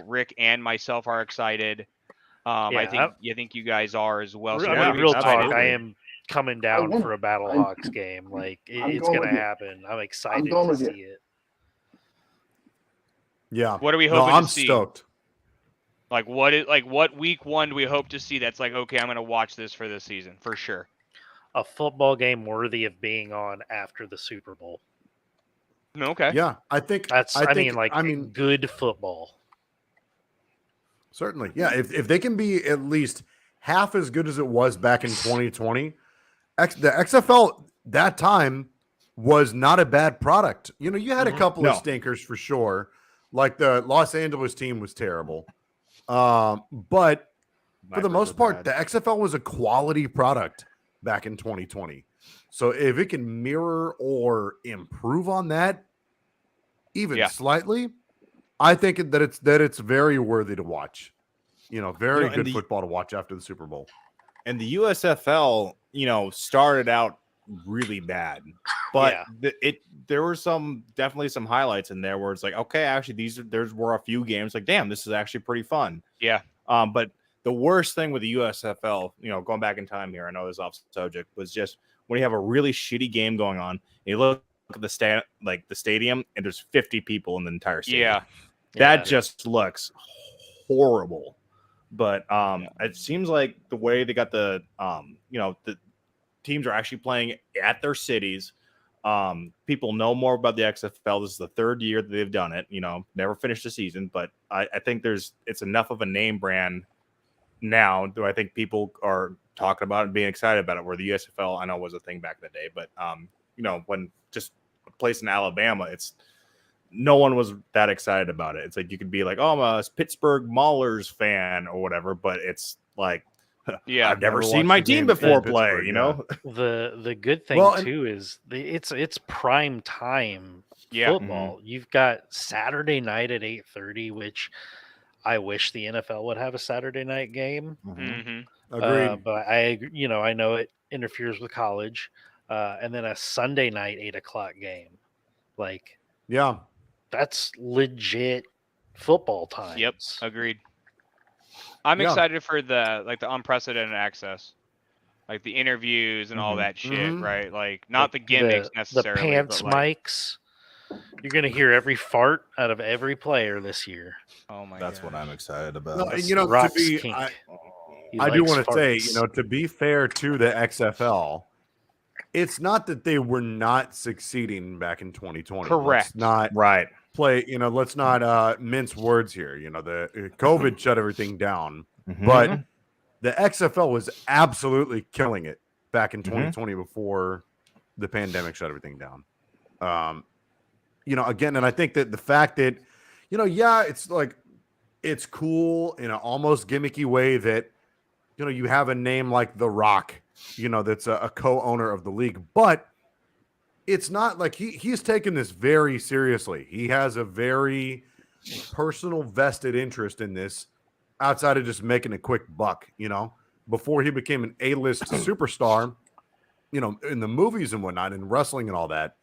Speaker 3: Rick and myself are excited. I think you guys are as well. So what are we
Speaker 2: real
Speaker 3: excited?
Speaker 2: talk. I am coming down
Speaker 6: want-
Speaker 2: for a Battlehawks game. Like
Speaker 6: I'm
Speaker 2: it's
Speaker 6: going
Speaker 2: gonna
Speaker 6: with you.
Speaker 2: happen. I'm excited
Speaker 6: going
Speaker 2: to
Speaker 6: with
Speaker 2: see
Speaker 6: you.
Speaker 2: it.
Speaker 5: yeah.
Speaker 3: What are we
Speaker 5: No,
Speaker 3: hoping
Speaker 5: I'm
Speaker 3: to see?
Speaker 5: stoked.
Speaker 3: Like what week 1 do we hope to see? That's like, okay, I'm gonna watch this for this season for sure.
Speaker 2: A football game worthy of being on after the Super Bowl.
Speaker 3: Okay.
Speaker 5: Yeah, I think
Speaker 2: That's
Speaker 5: I
Speaker 2: mean
Speaker 5: think
Speaker 2: good football.
Speaker 5: certainly. Yeah, if they can be at least half as good as it was back in 2020, the XFL that time was not a bad product. You had a couple of stinkers for sure. Like the Los Angeles team was terrible. But for the most part, the XFL was a quality product back in 2020. So if it can mirror or improve on that even slightly, I think that it's very worthy to watch. Very good football to watch after the Super Bowl.
Speaker 4: And the USFL, started out really bad, but there were definitely some highlights in there where it's like, okay, actually there were a few games like, damn, this is actually pretty fun.
Speaker 3: Yeah.
Speaker 4: But the worst thing with the USFL, going back in time here, I know this is off subject, was just when you have a really shitty game going on, you look at the stadium, and there's 50 people in the entire stadium. That just looks horrible. But it seems like the way they got the teams are actually playing at their cities. People know more about the XFL. This is the 3rd year that they've done it. Never finished the season, but I think it's enough of a name brand now. Do I think people are talking about it and being excited about it? Where the USFL, I know, was a thing back in the day, but when just a place in Alabama, no one was that excited about it. It's like you could be like, oh, I'm a Pittsburgh Maulers fan or whatever, but it's like, I've never seen my team before play.
Speaker 2: The good thing too is it's prime time football.
Speaker 3: Mm-hmm.
Speaker 2: You've got Saturday night at 8:30, which I wish the NFL would have a Saturday night game.
Speaker 3: Mm-hmm.
Speaker 5: Agreed.
Speaker 2: But I know it interferes with college, and then a Sunday night 8:00 game. Like, that's legit football time.
Speaker 3: Yep, agreed. I'm excited for the unprecedented access, like the interviews and all that shit, right? Like not the gimmicks necessarily.
Speaker 2: The pants mics. You're gonna hear every fart out of every player this year.
Speaker 3: Oh my!
Speaker 4: That's what I'm excited about.
Speaker 5: No, and, I do want to say, to be fair to the XFL, it's not that they were not succeeding back in 2020.
Speaker 3: Correct.
Speaker 5: Let's not play. Let's not mince words here. The COVID shut everything down, but the XFL was absolutely killing it back in 2020 before the pandemic shut everything down. Again, and I think that the fact that, it's like, it's cool in an almost gimmicky way that, you have a name like The Rock, that's a co-owner of the league, but it's not like he's taken this very seriously. He has a very personal vested interest in this outside of just making a quick buck, before he became an A-list superstar, in the movies and whatnot, and wrestling and all that.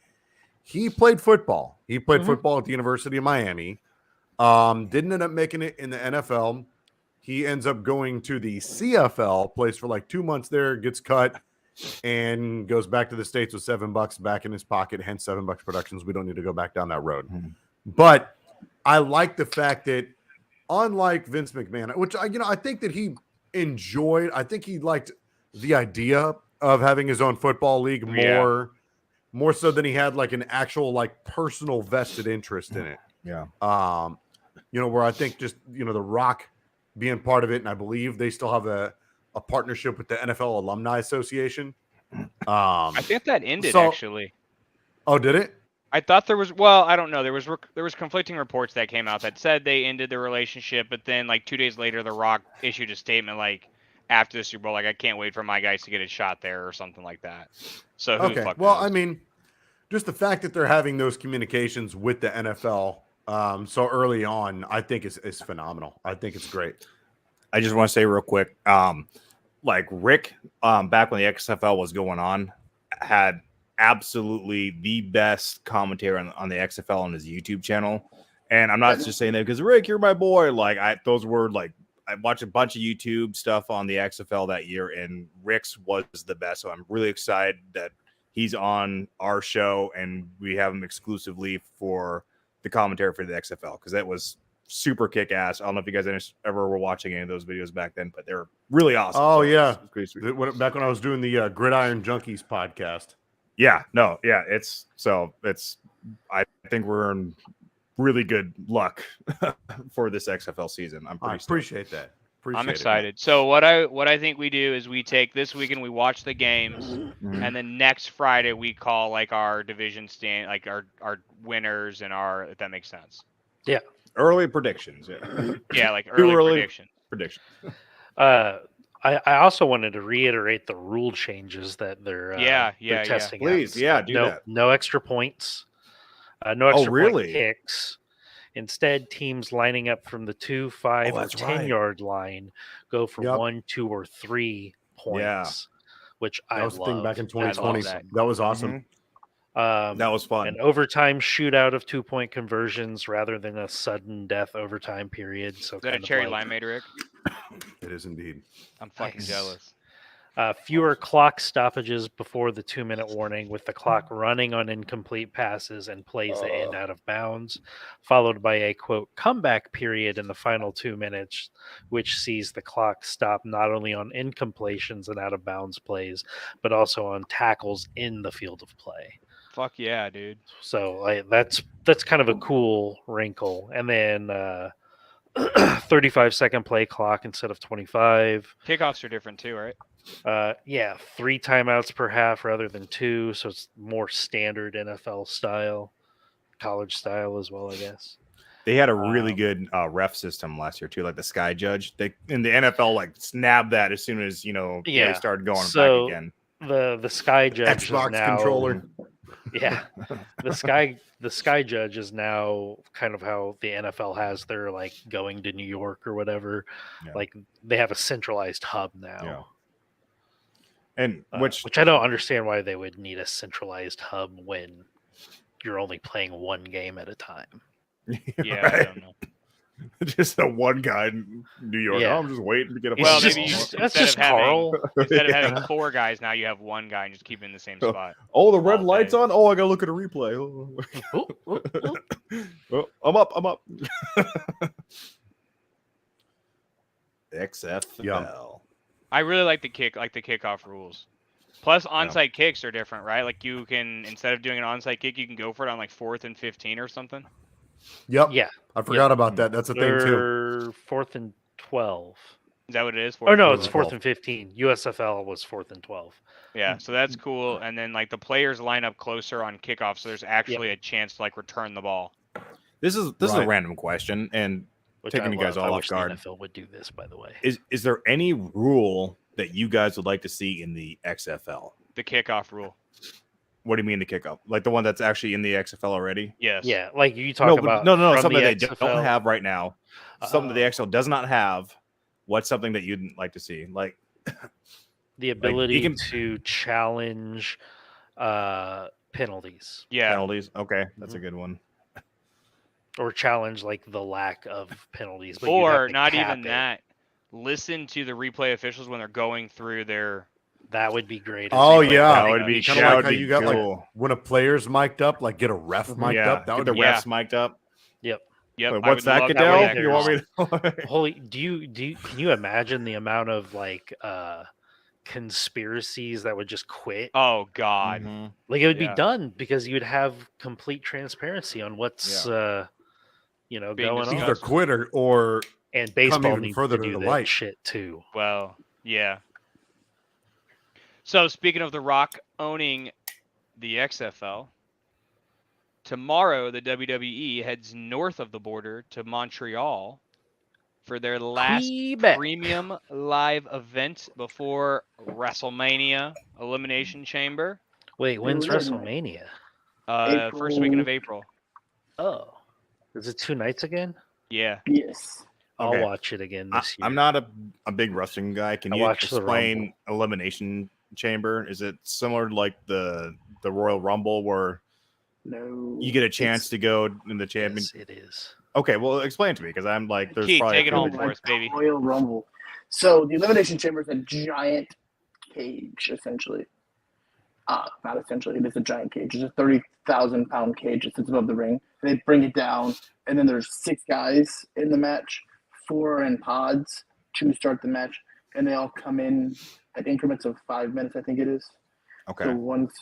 Speaker 5: He played football. He played football at the University of Miami. Didn't end up making it in the NFL. He ends up going to the CFL, plays for like 2 months there, gets cut, and goes back to the States with $7 back in his pocket, hence $7 Productions. We don't need to go back down that road. But I like the fact that, unlike Vince McMahon, which I think that he enjoyed, I think he liked the idea of having his own football league more so than he had like an actual like personal vested interest in it.
Speaker 4: Yeah.
Speaker 5: Where I think just, The Rock being part of it, and I believe they still have a partnership with the NFL Alumni Association.
Speaker 3: I think that ended actually.
Speaker 5: Oh, did it?
Speaker 3: I thought there was. Well, I don't know. There was conflicting reports that came out that said they ended the relationship, but then like 2 days later, The Rock issued a statement like after the Super Bowl, like I can't wait for my guys to get a shot there or something like that. So who the fuck knows?
Speaker 5: I mean, just the fact that they're having those communications with the NFL so early on, I think is phenomenal. I think it's great.
Speaker 4: I just want to say real quick, like Rick, back when the XFL was going on, had absolutely the best commentary on the XFL on his YouTube channel. And I'm not just saying that because Rick, you're my boy. Like those were like, I watched a bunch of YouTube stuff on the XFL that year, and Rick's was the best. So I'm really excited that he's on our show and we have him exclusively for the commentary for the XFL, because that was super kick ass. I don't know if you guys ever were watching any of those videos back then, but they're really awesome.
Speaker 5: Oh,
Speaker 4: so
Speaker 5: yeah.
Speaker 4: Back
Speaker 5: when I was doing the Gridiron Junkies podcast.
Speaker 4: Yeah, no, yeah. I think we're in really good luck for this XFL season.
Speaker 5: I appreciate that.
Speaker 3: I'm excited. So what I think we do is we take this weekend, we watch the games, and then next Friday we call like our division stand, like our winners and if that makes sense.
Speaker 2: Yeah.
Speaker 4: Early predictions. Yeah.
Speaker 3: Yeah, like early
Speaker 4: predictions.
Speaker 2: I also wanted to reiterate the rule changes that they're testing.
Speaker 4: Please, do that.
Speaker 2: No extra points. No extra point kicks. Instead, teams lining up from the 2, 5, or 10-yard line go for 1, 2, or 3 points, which I love.
Speaker 5: That was the thing back in 2020. That was awesome.
Speaker 4: That was fun.
Speaker 2: An overtime shootout of 2-point conversions rather than a sudden death overtime period. So
Speaker 3: is that a cherry limeade, Rick?
Speaker 5: It is indeed.
Speaker 3: I'm fucking jealous.
Speaker 2: Fewer clock stoppages before the 2-minute warning, with the clock running on incomplete passes and plays that end out of bounds, followed by a, quote, comeback period in the final 2 minutes, which sees the clock stop not only on incompletions and out of bounds plays, but also on tackles in the field of play.
Speaker 3: Fuck yeah, dude.
Speaker 2: So that's kind of a cool wrinkle. And then 35-second play clock instead of 25.
Speaker 3: Kickoffs are different too, right?
Speaker 2: 3 timeouts per half rather than 2, so it's more standard NFL style, college style as well, I guess.
Speaker 4: They had a really good ref system last year too, like the Sky Judge. They in the NFL like snapped that as soon as they started going back again.
Speaker 2: The Sky Judge
Speaker 5: Xbox
Speaker 2: is now,
Speaker 5: controller.
Speaker 2: Yeah, the Sky Judge is now kind of how the NFL has their like going to New York or whatever. Yeah. Like they have a centralized hub now.
Speaker 4: Yeah. And which
Speaker 2: I don't understand why they would need a centralized hub when you're only playing one game at a time.
Speaker 3: Yeah, right? I don't know.
Speaker 4: Just a one guy in New York. Yeah. Oh, I'm just waiting to get a.
Speaker 3: Well, maybe that's just Carl. Instead of having 4 guys, now you have 1 guy and just keep him in the same spot.
Speaker 4: Oh, the red light's on. Oh, I gotta look at a replay. Oh, I'm up. XFL.
Speaker 5: Yeah.
Speaker 3: I really like the kickoff rules. Plus, onside kicks are different, right? Like you can, instead of doing an onside kick, you can go for it on like 4th and 15 or something.
Speaker 5: Yep.
Speaker 2: Yeah.
Speaker 5: I forgot about that. That's a thing too.
Speaker 2: 4th and 12.
Speaker 3: Is that what it is?
Speaker 2: Oh no, it's 4th and 15. USFL was 4th and 12.
Speaker 3: Yeah, so that's cool. And then like the players line up closer on kickoff, so there's actually a chance to like return the ball.
Speaker 4: This is a random question, and taking you guys all off guard.
Speaker 2: The NFL would do this, by the way.
Speaker 4: Is there any rule that you guys would like to see in the XFL?
Speaker 3: The kickoff rule.
Speaker 4: What do you mean the kickoff? Like the one that's actually in the XFL already?
Speaker 3: Yes.
Speaker 2: Yeah, like you talk
Speaker 4: No,
Speaker 2: about.
Speaker 4: no.
Speaker 2: from
Speaker 4: Something
Speaker 2: the
Speaker 4: they
Speaker 2: XFL.
Speaker 4: don't have right now. Something that the XFL does not have. What's something that you'd like to see? Like
Speaker 2: The ability
Speaker 4: can-
Speaker 2: to challenge penalties
Speaker 3: Yeah.
Speaker 4: penalties. Okay, that's a good one.
Speaker 2: or challenge like the lack of penalties. But you'd
Speaker 3: Or
Speaker 2: have to
Speaker 3: not
Speaker 2: cap
Speaker 3: even
Speaker 2: it.
Speaker 3: that. Listen to the replay officials when they're going through their.
Speaker 2: That would be great.
Speaker 5: Oh
Speaker 2: as well.
Speaker 5: yeah,
Speaker 4: That would be
Speaker 5: kind of
Speaker 4: that
Speaker 5: like
Speaker 4: would
Speaker 5: how
Speaker 4: be
Speaker 5: you got like
Speaker 4: cool.
Speaker 5: when a player's mic'd up, like get a ref mic'd
Speaker 4: Yeah,
Speaker 5: up. That
Speaker 4: get
Speaker 5: would
Speaker 4: the
Speaker 5: be
Speaker 4: refs mic'd up.
Speaker 2: Yep.
Speaker 3: Yep.
Speaker 4: Wait,
Speaker 3: I
Speaker 4: what's
Speaker 3: would
Speaker 4: that,
Speaker 3: love
Speaker 4: Goodell?
Speaker 2: way
Speaker 4: You want me to?
Speaker 2: Holy, do you can you imagine the amount of like conspiracies that would just quit?
Speaker 3: Oh God.
Speaker 4: Mhm.
Speaker 2: Like it would
Speaker 3: Yeah.
Speaker 2: be done because you would have complete transparency on what's
Speaker 3: Being
Speaker 2: going on.
Speaker 5: either quit or
Speaker 2: And baseball
Speaker 5: even
Speaker 2: needs
Speaker 5: further
Speaker 2: to
Speaker 5: to
Speaker 2: do
Speaker 5: the
Speaker 2: that
Speaker 5: light.
Speaker 2: shit too.
Speaker 3: Well, yeah. So speaking of The Rock owning the XFL, tomorrow the WWE heads north of the border to Montreal for their last
Speaker 2: Quebec.
Speaker 3: premium live event before WrestleMania Elimination Chamber.
Speaker 2: Wait, when's
Speaker 6: was it?
Speaker 2: WrestleMania?
Speaker 3: First weekend of April.
Speaker 2: Oh, is it 2 nights again?
Speaker 3: Yeah.
Speaker 6: Yes.
Speaker 2: I'll
Speaker 4: Okay.
Speaker 2: watch it again this year.
Speaker 4: I'm not a big wrestling guy. Can
Speaker 2: I
Speaker 4: you
Speaker 2: watched the
Speaker 4: explain Elimination Chamber? Is it similar to like the Royal Rumble where
Speaker 6: No.
Speaker 4: you get a chance to go in the champion?
Speaker 2: Yes, it is.
Speaker 4: Okay, well, explain it to me because I'm like, there's
Speaker 3: Keith,
Speaker 4: probably
Speaker 3: take it
Speaker 4: a
Speaker 3: home
Speaker 4: few-
Speaker 3: for us, baby.
Speaker 6: Royal Rumble. So the Elimination Chamber is a giant cage, essentially. Not essentially. It is a giant cage. It's a 30,000-pound cage that sits above the ring. They bring it down, and then there's 6 guys in the match, 4 in pods to start the match, and they all come in at increments of 5 minutes, I think it is.
Speaker 4: Okay.
Speaker 6: So one's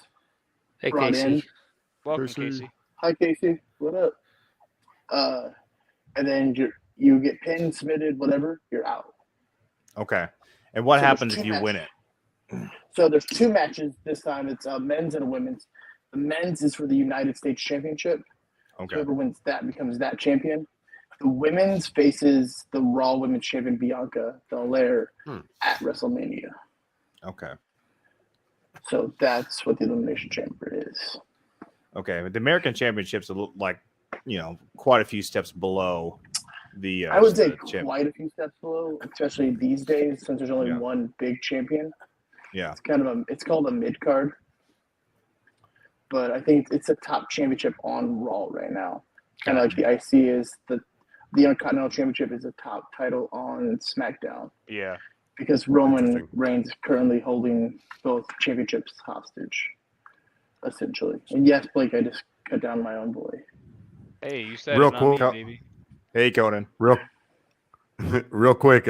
Speaker 2: Hey,
Speaker 6: brought
Speaker 2: Casey.
Speaker 6: in.
Speaker 3: Welcome,
Speaker 4: Casey.
Speaker 3: Casey.
Speaker 6: Hi, Casey. What up? And then you get pinned, submitted, whatever. You're out.
Speaker 4: Okay. And what
Speaker 6: So there's
Speaker 4: happens if
Speaker 6: 2
Speaker 4: you win
Speaker 6: matches.
Speaker 4: it?
Speaker 6: So there's 2 matches this time. It's a men's and a women's. The men's is for the United States Championship.
Speaker 4: Okay.
Speaker 6: Whoever wins that becomes that champion. The women's faces the Raw Women's Champion Bianca Belair at WrestleMania.
Speaker 4: Okay.
Speaker 6: So that's what the Elimination Chamber is.
Speaker 4: Okay. But the American Championship's like, quite a few steps below the.
Speaker 6: I would say
Speaker 4: the champ-
Speaker 6: quite a few steps below, especially these days since there's only
Speaker 4: Yeah.
Speaker 6: one big champion.
Speaker 4: Yeah.
Speaker 6: It's called a mid card, but I think it's a top championship on Raw right now. Kind of like the IC is the Intercontinental Championship is a top title on SmackDown
Speaker 3: Yeah.
Speaker 6: because Roman
Speaker 5: Interesting.
Speaker 6: Reigns is currently holding both championships hostage, essentially. And yes, Blake, I just cut down my own boy.
Speaker 3: Hey, you said
Speaker 5: Real
Speaker 3: it, not
Speaker 5: cool.
Speaker 3: me, baby.
Speaker 4: Hey, Conan.
Speaker 5: Real quick,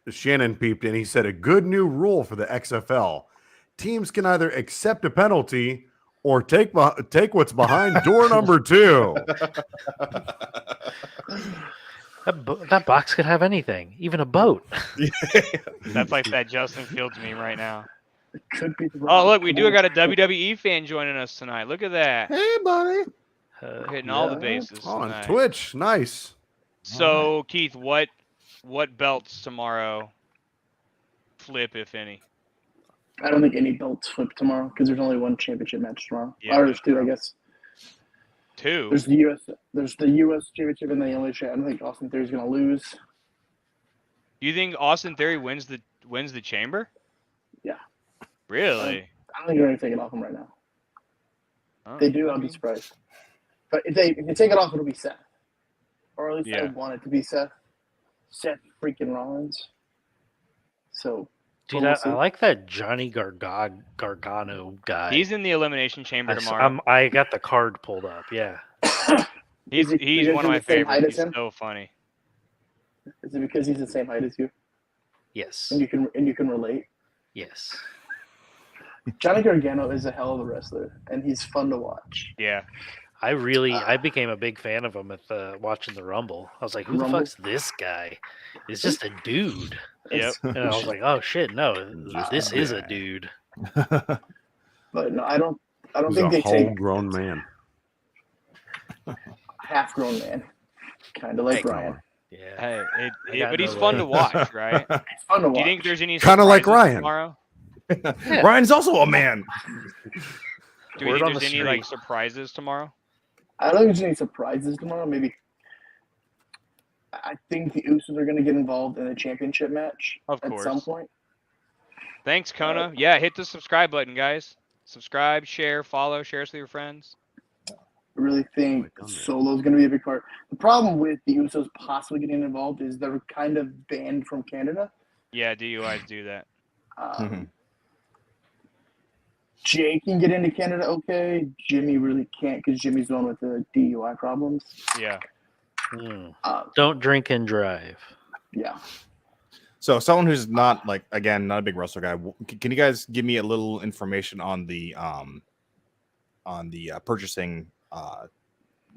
Speaker 5: Shannon peeped in. He said a good new rule for the XFL: teams can either accept a penalty or take what's behind door number 2.
Speaker 2: That box could have anything, even a boat.
Speaker 3: That's like that Justin Fields meme right now.
Speaker 6: It could be the
Speaker 3: Oh, look, we do got a WWE fan joining us tonight. Look at that.
Speaker 5: Hey, buddy.
Speaker 3: We're hitting all the bases
Speaker 5: On
Speaker 3: tonight.
Speaker 5: Twitch. Nice.
Speaker 3: So, Keith, what belts tomorrow flip, if any?
Speaker 6: I don't think any belts flip tomorrow because there's only one championship match tomorrow.
Speaker 3: Yeah,
Speaker 6: Or there's 2, I guess.
Speaker 3: 2?
Speaker 6: There's the US championship and the Elimination. I don't think Austin Theory's gonna lose.
Speaker 3: Do you think Austin Theory wins the chamber?
Speaker 6: Yeah.
Speaker 3: Really?
Speaker 6: I don't think they're gonna take it off him right now.
Speaker 3: Oh,
Speaker 6: If they do, I'll be surprised. But if they take it off, it'll be Seth. Or at least I
Speaker 3: Yeah.
Speaker 6: want it to be Seth. Seth freaking Rollins. So
Speaker 2: Dude,
Speaker 6: we'll
Speaker 2: I
Speaker 6: see.
Speaker 2: like that Johnny Gargano guy.
Speaker 3: He's in the Elimination Chamber
Speaker 2: I,
Speaker 3: tomorrow.
Speaker 2: I got the card pulled up. Yeah.
Speaker 3: He's
Speaker 6: Is he
Speaker 3: one of my
Speaker 6: the same height
Speaker 3: favorites.
Speaker 6: as
Speaker 3: He's
Speaker 6: him?
Speaker 3: so funny.
Speaker 6: Is it because he's the same height as you
Speaker 2: Yes.
Speaker 6: and you can relate?
Speaker 2: Yes.
Speaker 6: Johnny Gargano is a hell of a wrestler and he's fun to watch.
Speaker 3: Yeah.
Speaker 2: I became a big fan of him at watching the Rumble. I was like, who the
Speaker 6: Rumble?
Speaker 2: fuck's this guy? He's just a dude.
Speaker 3: Yep.
Speaker 2: And I was like, oh shit, no, this is a dude.
Speaker 6: But no, I don't
Speaker 5: He's
Speaker 6: think
Speaker 5: a
Speaker 6: they take
Speaker 5: whole-grown man.
Speaker 6: half grown man. Kinda like Ryan.
Speaker 2: Yeah.
Speaker 3: Hey,
Speaker 2: got
Speaker 3: but he's
Speaker 2: no
Speaker 3: fun
Speaker 2: way.
Speaker 3: to watch, right?
Speaker 6: It's fun to watch.
Speaker 3: Do you think there's any
Speaker 5: Kinda like
Speaker 3: surprises
Speaker 5: Ryan.
Speaker 3: tomorrow?
Speaker 4: Ryan's also a man.
Speaker 3: Do we
Speaker 2: Word
Speaker 3: think
Speaker 2: on
Speaker 3: there's
Speaker 2: the
Speaker 3: any like
Speaker 2: street.
Speaker 3: surprises tomorrow?
Speaker 6: I don't think there's any surprises tomorrow. Maybe I think the Usos are going to get involved in a championship match
Speaker 3: Of
Speaker 6: at some
Speaker 3: course.
Speaker 6: point.
Speaker 3: Thanks, Kona. Yeah, hit the subscribe button, guys. Subscribe, share, follow, share us with your friends.
Speaker 6: I really think
Speaker 5: Oh my God.
Speaker 6: Solo's going to be a big part. The problem with the Usos possibly getting involved is they're kind of banned from Canada.
Speaker 3: Yeah, DUIs do that.
Speaker 6: Jay can get into Canada okay. Jimmy really can't because Jimmy's the one with the DUI problems.
Speaker 3: Yeah.
Speaker 2: Don't drink and drive.
Speaker 6: Yeah.
Speaker 4: So someone who's not like, again, not a big wrestler guy, can you guys give me a little information on the purchasing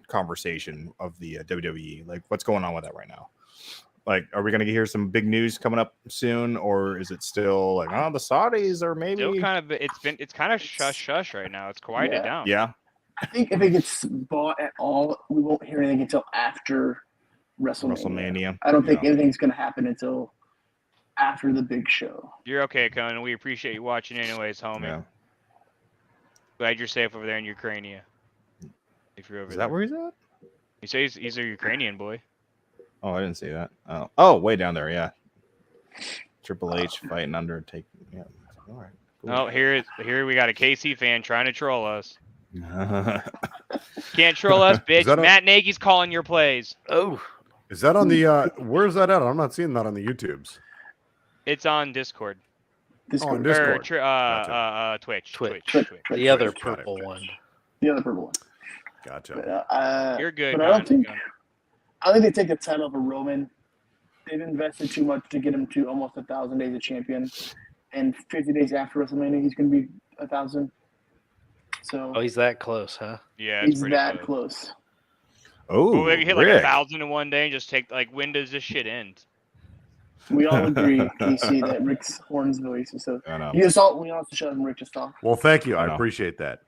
Speaker 4: conversation of the WWE? Like, what's going on with that right now? Like, are we going to hear some big news coming up soon, or is it still like, oh, the Saudis, or maybe?
Speaker 3: Still kind of, it's kind of shush right now. It's quieted down.
Speaker 4: Yeah.
Speaker 6: I think if it gets bought at all, we won't hear anything until after WrestleMania. I don't think anything's going to happen until after the big show.
Speaker 3: You're okay, Conan. We appreciate you watching anyways, homie.
Speaker 4: Yeah.
Speaker 3: Glad you're safe over there in Ukraine. If you're over
Speaker 4: Is
Speaker 3: there.
Speaker 4: that where he's at?
Speaker 3: You say he's a Ukrainian boy.
Speaker 4: Oh, I didn't see that. Oh, way down there. Yeah. Triple H fighting Undertaker. Yeah. All right. Cool.
Speaker 3: Oh, here we got a KC fan trying to troll us. Can't troll us, bitch. Matt Nagy's calling your plays.
Speaker 2: Oh.
Speaker 5: Is that on the where's that at? I'm not seeing that on the YouTubes.
Speaker 3: It's on Discord.
Speaker 5: On
Speaker 3: Or
Speaker 5: Discord.
Speaker 3: Twitch.
Speaker 2: The other purple one.
Speaker 6: The other purple one.
Speaker 5: Gotcha.
Speaker 3: You're good.
Speaker 6: But I don't think they take the title over Roman. They've invested too much to get him to almost 1,000 days of champion, and 50 days after WrestleMania, he's going to be 1,000. So
Speaker 2: he's that close, huh?
Speaker 3: Yeah, it's
Speaker 6: he's that close.
Speaker 4: Oh,
Speaker 3: we hit like 1,000 in one day and just take like, when does this shit end?
Speaker 6: We all agree, Casey, that Rick's horns voice is so.
Speaker 4: I know.
Speaker 6: We also shut him. Rick just talk.
Speaker 5: Well, thank you. I
Speaker 4: know.
Speaker 5: appreciate that.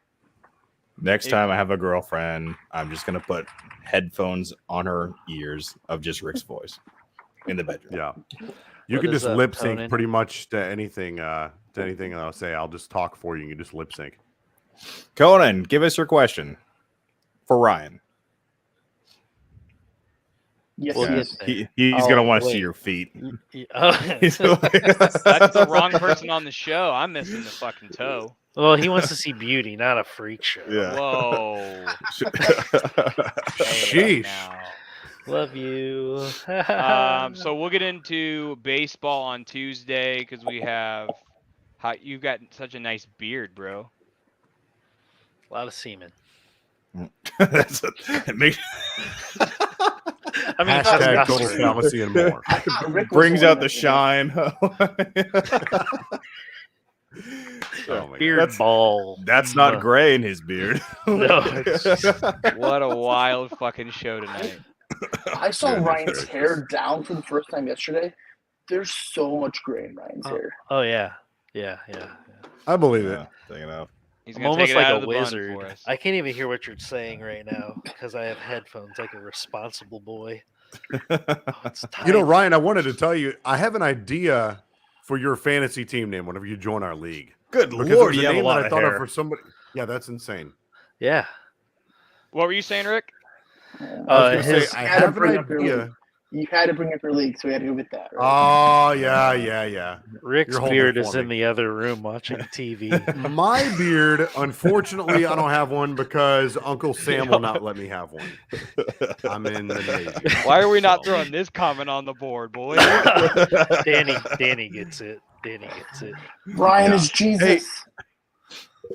Speaker 4: Next time I have a girlfriend, I'm just gonna put headphones on her ears of just Rick's voice in the bedroom.
Speaker 5: Yeah, you
Speaker 2: What
Speaker 5: can
Speaker 2: is
Speaker 5: just
Speaker 2: up,
Speaker 5: lip sync
Speaker 2: Conan?
Speaker 5: pretty much to anything. I'll say. I'll just talk for you. You can just lip sync.
Speaker 4: Conan, give us your question for Ryan.
Speaker 6: Yes,
Speaker 2: We'll
Speaker 6: yes.
Speaker 2: get there.
Speaker 4: He's gonna want to
Speaker 2: wait.
Speaker 4: see your feet.
Speaker 3: That's the wrong person on the show. I'm missing the fucking toe.
Speaker 2: Well, he wants to see beauty, not a freak show.
Speaker 4: Yeah.
Speaker 3: Whoa.
Speaker 5: Sheesh.
Speaker 3: Now.
Speaker 2: Love you.
Speaker 3: So we'll get into baseball on Tuesday because we have. You've got such a nice beard, bro.
Speaker 2: A lot of semen.
Speaker 4: That's it makes
Speaker 2: I mean,
Speaker 5: Hashtag total fallacy and more.
Speaker 6: Rick was
Speaker 4: brings
Speaker 6: the
Speaker 4: out
Speaker 6: one
Speaker 4: the
Speaker 6: that-
Speaker 4: shine.
Speaker 5: Oh my
Speaker 2: beard
Speaker 4: That's-
Speaker 2: ball.
Speaker 4: That's not gray in his beard.
Speaker 2: No, it's just,
Speaker 3: What a wild fucking show tonight.
Speaker 6: I saw
Speaker 5: Yeah,
Speaker 6: Ryan's
Speaker 5: that's
Speaker 6: hair down for the first time yesterday. There's so much gray in Ryan's hair.
Speaker 2: oh yeah. Yeah.
Speaker 5: I believe it.
Speaker 4: Yeah, take it out.
Speaker 3: He's
Speaker 2: I'm
Speaker 3: gonna take
Speaker 2: almost
Speaker 3: it
Speaker 2: like
Speaker 3: out
Speaker 2: a
Speaker 3: of the bun
Speaker 2: wizard.
Speaker 3: for us.
Speaker 2: I can't even hear what you're saying right now because I have headphones like a responsible boy. Oh, it's
Speaker 5: You know,
Speaker 2: tight.
Speaker 5: Ryan, I wanted to tell you, I have an idea for your fantasy team name whenever you join our league.
Speaker 4: Good
Speaker 5: Because
Speaker 4: lord,
Speaker 5: there's
Speaker 4: you
Speaker 5: a
Speaker 4: have a
Speaker 5: name
Speaker 4: lot
Speaker 5: that I
Speaker 4: of
Speaker 5: thought
Speaker 4: hair.
Speaker 5: of for somebody. Yeah, that's insane.
Speaker 2: Yeah.
Speaker 3: What were you saying, Rick?
Speaker 5: I was gonna say,
Speaker 2: his-
Speaker 5: I
Speaker 6: had to
Speaker 5: have an
Speaker 6: bring up your
Speaker 5: idea.
Speaker 6: You had to bring up your league, so we had to go with that. Right?
Speaker 5: Oh, yeah.
Speaker 2: Rick's
Speaker 5: You're holding
Speaker 2: beard
Speaker 5: it
Speaker 2: is
Speaker 5: for
Speaker 2: in
Speaker 5: me.
Speaker 2: the other room watching TV.
Speaker 5: My beard, unfortunately, I don't have one because Uncle Sam will not let me have one. I'm in the Navy.
Speaker 3: Why are we not
Speaker 5: So-
Speaker 3: throwing this comment on the board, boy?
Speaker 2: Danny gets it. Danny gets it.
Speaker 6: Ryan is Jesus.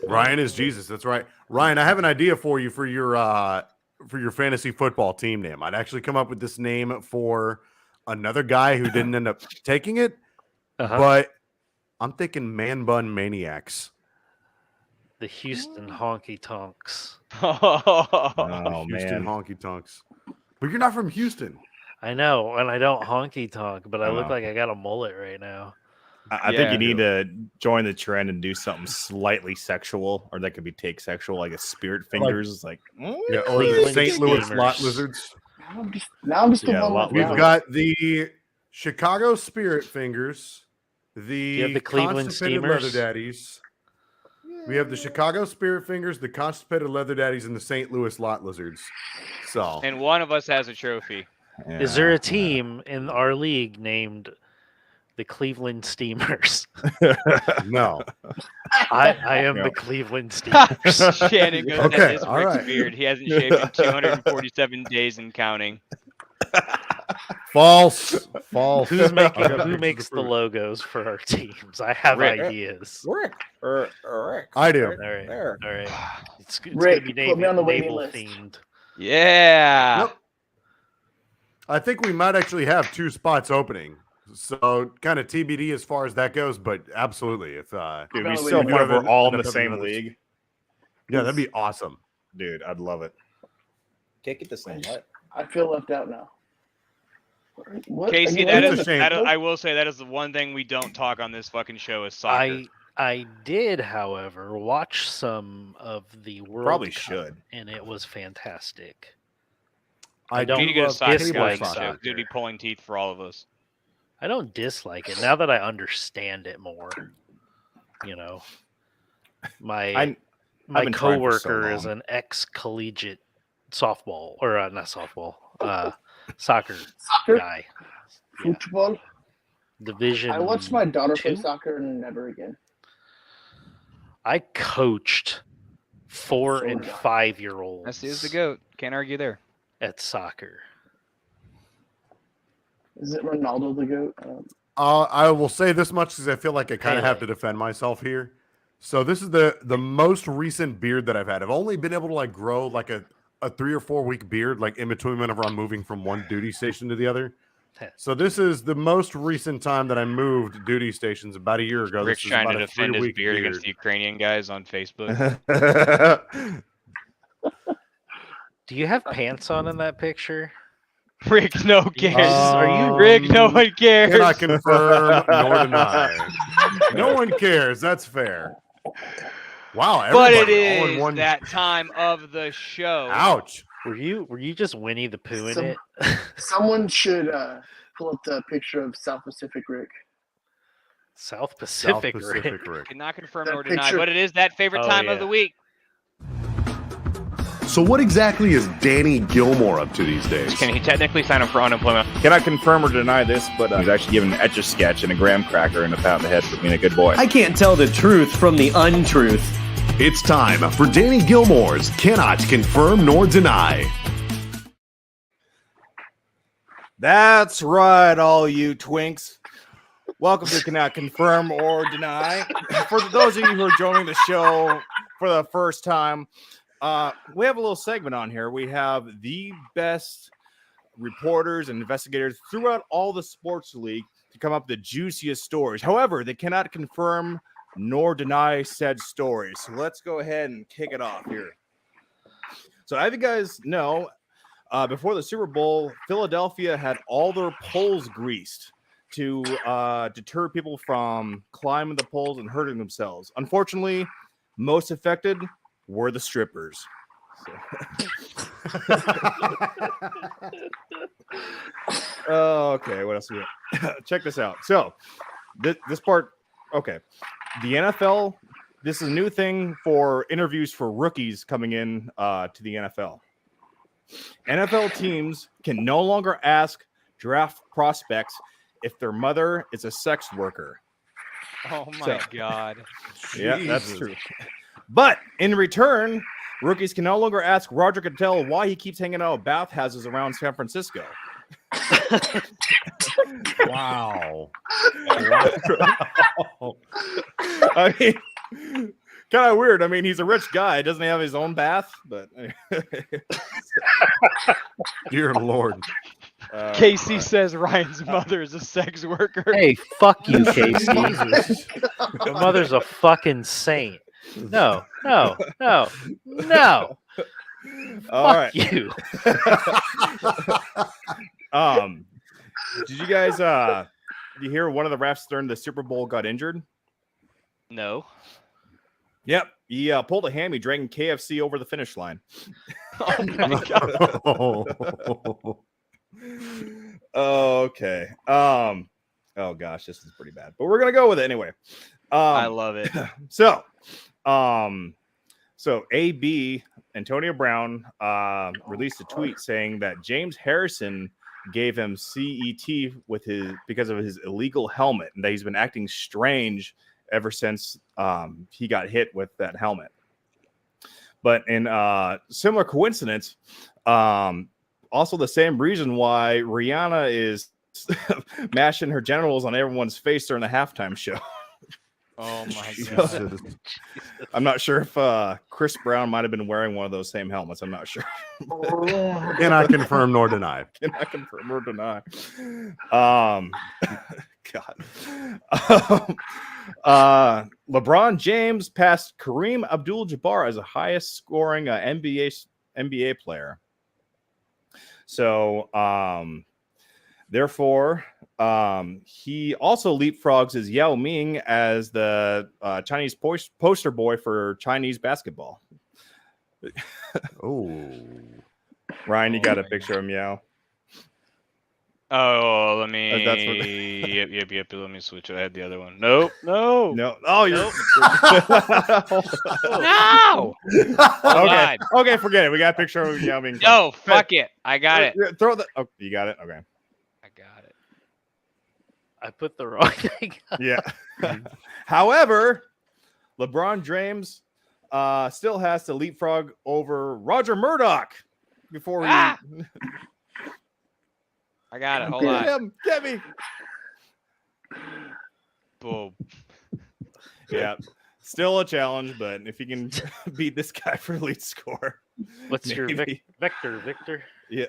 Speaker 5: Ryan is Jesus. That's right. Ryan, I have an idea for you for your fantasy football team name. I'd actually come up with this name for another guy who didn't end up taking it,
Speaker 2: Uh-huh.
Speaker 5: but I'm thinking Man Bun Maniacs.
Speaker 2: The Houston Honky Tonks.
Speaker 4: Oh
Speaker 5: Houston
Speaker 4: man,
Speaker 5: Honky Tonks. But you're not from Houston.
Speaker 2: I know, and I don't honky tonk, but I look
Speaker 4: know.
Speaker 2: like I got a mullet right now.
Speaker 4: I
Speaker 3: Yeah.
Speaker 4: think you need to join the trend and do something slightly sexual, or that could be take sexual, like a spirit fingers, like
Speaker 5: Yeah, or the
Speaker 2: Cleveland
Speaker 5: St. Louis
Speaker 2: Steamers.
Speaker 5: Lot Lizards.
Speaker 6: Now I'm just the
Speaker 4: Yeah,
Speaker 6: one
Speaker 4: lot
Speaker 6: with
Speaker 5: We've
Speaker 4: Wow.
Speaker 5: got the Chicago Spirit Fingers, the
Speaker 2: you have the Cleveland
Speaker 5: Constipated Leather
Speaker 2: Steamers?
Speaker 5: Daddies. We have the Chicago Spirit Fingers, the Constipated Leather Daddies, and the St. Louis Lot Lizards. So,
Speaker 3: And one of us has a trophy.
Speaker 2: Is there a team in our league named the Cleveland Steamers?
Speaker 5: no.
Speaker 2: I am the Cleveland Steamers.
Speaker 3: Shannon goes,
Speaker 5: Okay,
Speaker 3: that is
Speaker 5: all
Speaker 3: Rick's
Speaker 5: right.
Speaker 3: beard. He hasn't shaved in 247 days and counting.
Speaker 5: False.
Speaker 2: Who makes
Speaker 5: I got
Speaker 2: the
Speaker 5: proof.
Speaker 2: logos for our teams? I have
Speaker 3: Rick.
Speaker 2: ideas.
Speaker 4: Rick.
Speaker 5: I do.
Speaker 2: All right.
Speaker 4: There.
Speaker 2: All right. It's
Speaker 6: Rick,
Speaker 2: gonna be
Speaker 6: put me on the waiting
Speaker 2: naval
Speaker 6: list.
Speaker 2: themed.
Speaker 3: Yeah.
Speaker 5: Nope. I think we might actually have 2 spots opening. So kind of TBD as far as that goes, but absolutely. If
Speaker 4: Dude,
Speaker 6: By
Speaker 4: we
Speaker 6: the way,
Speaker 4: still
Speaker 6: we
Speaker 4: have
Speaker 5: have
Speaker 4: we're all in
Speaker 5: an
Speaker 4: the
Speaker 5: FW
Speaker 4: same
Speaker 5: members.
Speaker 4: league.
Speaker 5: yeah, that'd be awesome.
Speaker 4: Dude, I'd love it. Can't get this thing what?
Speaker 6: I feel left out now. What?
Speaker 3: Casey,
Speaker 6: Are
Speaker 3: that
Speaker 6: you
Speaker 5: It's a
Speaker 3: is,
Speaker 5: shame.
Speaker 3: that is, I will say that is the one thing we don't talk on this fucking show is soccer.
Speaker 2: I did, however, watch some of the World
Speaker 4: Probably
Speaker 2: Cup,
Speaker 4: should.
Speaker 2: and it was fantastic.
Speaker 5: I
Speaker 2: don't
Speaker 3: we need to get a
Speaker 5: love
Speaker 3: soccer
Speaker 5: table
Speaker 3: guy.
Speaker 5: soccer.
Speaker 3: Dude, be pulling teeth for all of us.
Speaker 2: I don't dislike it now that I understand it more. You know, my
Speaker 4: I've been trying for so
Speaker 2: coworker is
Speaker 4: long.
Speaker 2: an ex-collegiate softball or not softball, soccer
Speaker 6: Soccer?
Speaker 2: guy.
Speaker 6: Football?
Speaker 2: Division.
Speaker 6: I watched my daughter play
Speaker 2: 2?
Speaker 6: soccer and never again.
Speaker 2: I coached 4
Speaker 6: So
Speaker 2: and
Speaker 6: did I.
Speaker 2: 5-year-olds.
Speaker 3: Messi is the GOAT. Can't argue there.
Speaker 2: at soccer.
Speaker 6: Is it Ronaldo the GOAT?
Speaker 5: I will say this much because I feel like I kind of have to
Speaker 2: Pele.
Speaker 5: defend myself here. So this is the most recent beard that I've had. I've only been able to like grow like a 3 or 4 week beard, like in between whenever I'm moving from one duty station to the other. So this is the most recent time that I moved duty stations about a year ago.
Speaker 3: Rick's
Speaker 5: This is
Speaker 3: trying
Speaker 5: about
Speaker 3: to
Speaker 5: a
Speaker 3: defend his
Speaker 5: 3-week
Speaker 3: beard against the Ukrainian guys on Facebook.
Speaker 2: Do you have pants on in that picture?
Speaker 3: Rick, no cares.
Speaker 2: Are you
Speaker 3: Rick, no one cares.
Speaker 5: Cannot confirm nor deny. No one cares. That's fair. Wow,
Speaker 3: But it
Speaker 5: everybody all in
Speaker 3: is
Speaker 5: one.
Speaker 3: that time of the show.
Speaker 5: Ouch.
Speaker 2: Were you just Winnie the Pooh in
Speaker 6: Some-
Speaker 2: it?
Speaker 6: Someone should pull up the picture of South Pacific Rick.
Speaker 2: South Pacific,
Speaker 5: South
Speaker 2: Rick.
Speaker 5: Pacific Rick.
Speaker 3: Cannot confirm
Speaker 6: That
Speaker 3: nor deny,
Speaker 6: picture-
Speaker 3: but it is that favorite
Speaker 2: Oh,
Speaker 3: time
Speaker 2: yeah.
Speaker 3: of the week.
Speaker 1: So what exactly is Danny Gilmore up to these days?
Speaker 3: Can he technically sign up for unemployment?
Speaker 4: Cannot confirm or deny this, but he's actually given an Etch-a-Sketch and a graham cracker and a pat on the head for being a good boy.
Speaker 9: I can't tell the truth from the untruth.
Speaker 1: It's time for Danny Gilmore's Cannot Confirm Nor Deny.
Speaker 4: That's right, all you twinks. Welcome to Cannot Confirm or Deny. For those of you who are joining the show for the first time, we have a little segment on here. We have the best reporters and investigators throughout all the sports league to come up with the juiciest stories. However, they cannot confirm nor deny said stories. So let's go ahead and kick it off here. So as you guys know, before the Super Bowl, Philadelphia had all their poles greased to deter people from climbing the poles and hurting themselves. Unfortunately, most affected were the strippers. Okay, what else we got? Check this out. So this part, okay. The NFL, this is a new thing for interviews for rookies coming in to the NFL. NFL teams can no longer ask draft prospects if their mother is a sex worker.
Speaker 3: Oh my God.
Speaker 4: Yeah, that's
Speaker 5: Jesus.
Speaker 4: true. But in return, rookies can no longer ask Roger Goodell why he keeps hanging out at bathhouses around San Francisco.
Speaker 5: Wow.
Speaker 4: I mean, kind of weird. I mean, he's a rich guy. Doesn't he have his own bath? But
Speaker 5: Dear Lord.
Speaker 3: Casey says Ryan's mother is a sex worker.
Speaker 2: Hey, fuck you, Casey. Your mother's a fucking saint. No.
Speaker 4: All
Speaker 2: Fuck
Speaker 4: right.
Speaker 2: you.
Speaker 4: Did you guys you hear one of the refs during the Super Bowl got injured?
Speaker 3: No.
Speaker 4: Yep. He pulled a hammy dragging KFC over the finish line.
Speaker 3: Oh my God.
Speaker 4: Okay. Oh gosh, this is pretty bad. But we're gonna go with it anyway.
Speaker 3: I love it.
Speaker 4: So So AB Antonio Brown released a tweet saying that James Harrison gave him CET because of his illegal helmet, and that he's been acting strange ever since he got hit with that helmet. But in similar coincidence, also the same reason why Rihanna is mashing her genitals on everyone's face during the halftime show.
Speaker 3: Oh my
Speaker 5: Jesus.
Speaker 3: god.
Speaker 4: I'm not sure if Chris Brown might have been wearing one of those same helmets. I'm not sure.
Speaker 5: Cannot confirm nor deny.
Speaker 4: Cannot confirm or deny. God. LeBron James passed Kareem Abdul-Jabbar as the highest scoring NBA player. So, therefore, he also leapfrogs his Yao Ming as the Chinese poster boy for Chinese basketball.
Speaker 5: Oh,
Speaker 4: Ryan, you got a picture of Yao?
Speaker 3: Oh, let me.
Speaker 4: That's what-
Speaker 3: Yep. Let me switch it. I had the other one. Nope. No.
Speaker 4: No. Oh, you're.
Speaker 3: No.
Speaker 4: Okay. Okay, forget it. We got a picture of Yao Ming.
Speaker 3: No, fuck it. I got it.
Speaker 4: Throw the. Oh, you got it. Okay.
Speaker 3: I got it.
Speaker 2: I put the wrong thing.
Speaker 4: Yeah. However, LeBron James still has to leapfrog over Roger Murdoch before he.
Speaker 3: Ah! I got it. Hold
Speaker 4: Get
Speaker 3: on.
Speaker 4: him. Get me.
Speaker 3: Boom.
Speaker 4: Yeah. Still a challenge, but if you can beat this guy for lead score.
Speaker 2: What's your
Speaker 4: maybe.
Speaker 2: vector, Victor?
Speaker 4: Yeah.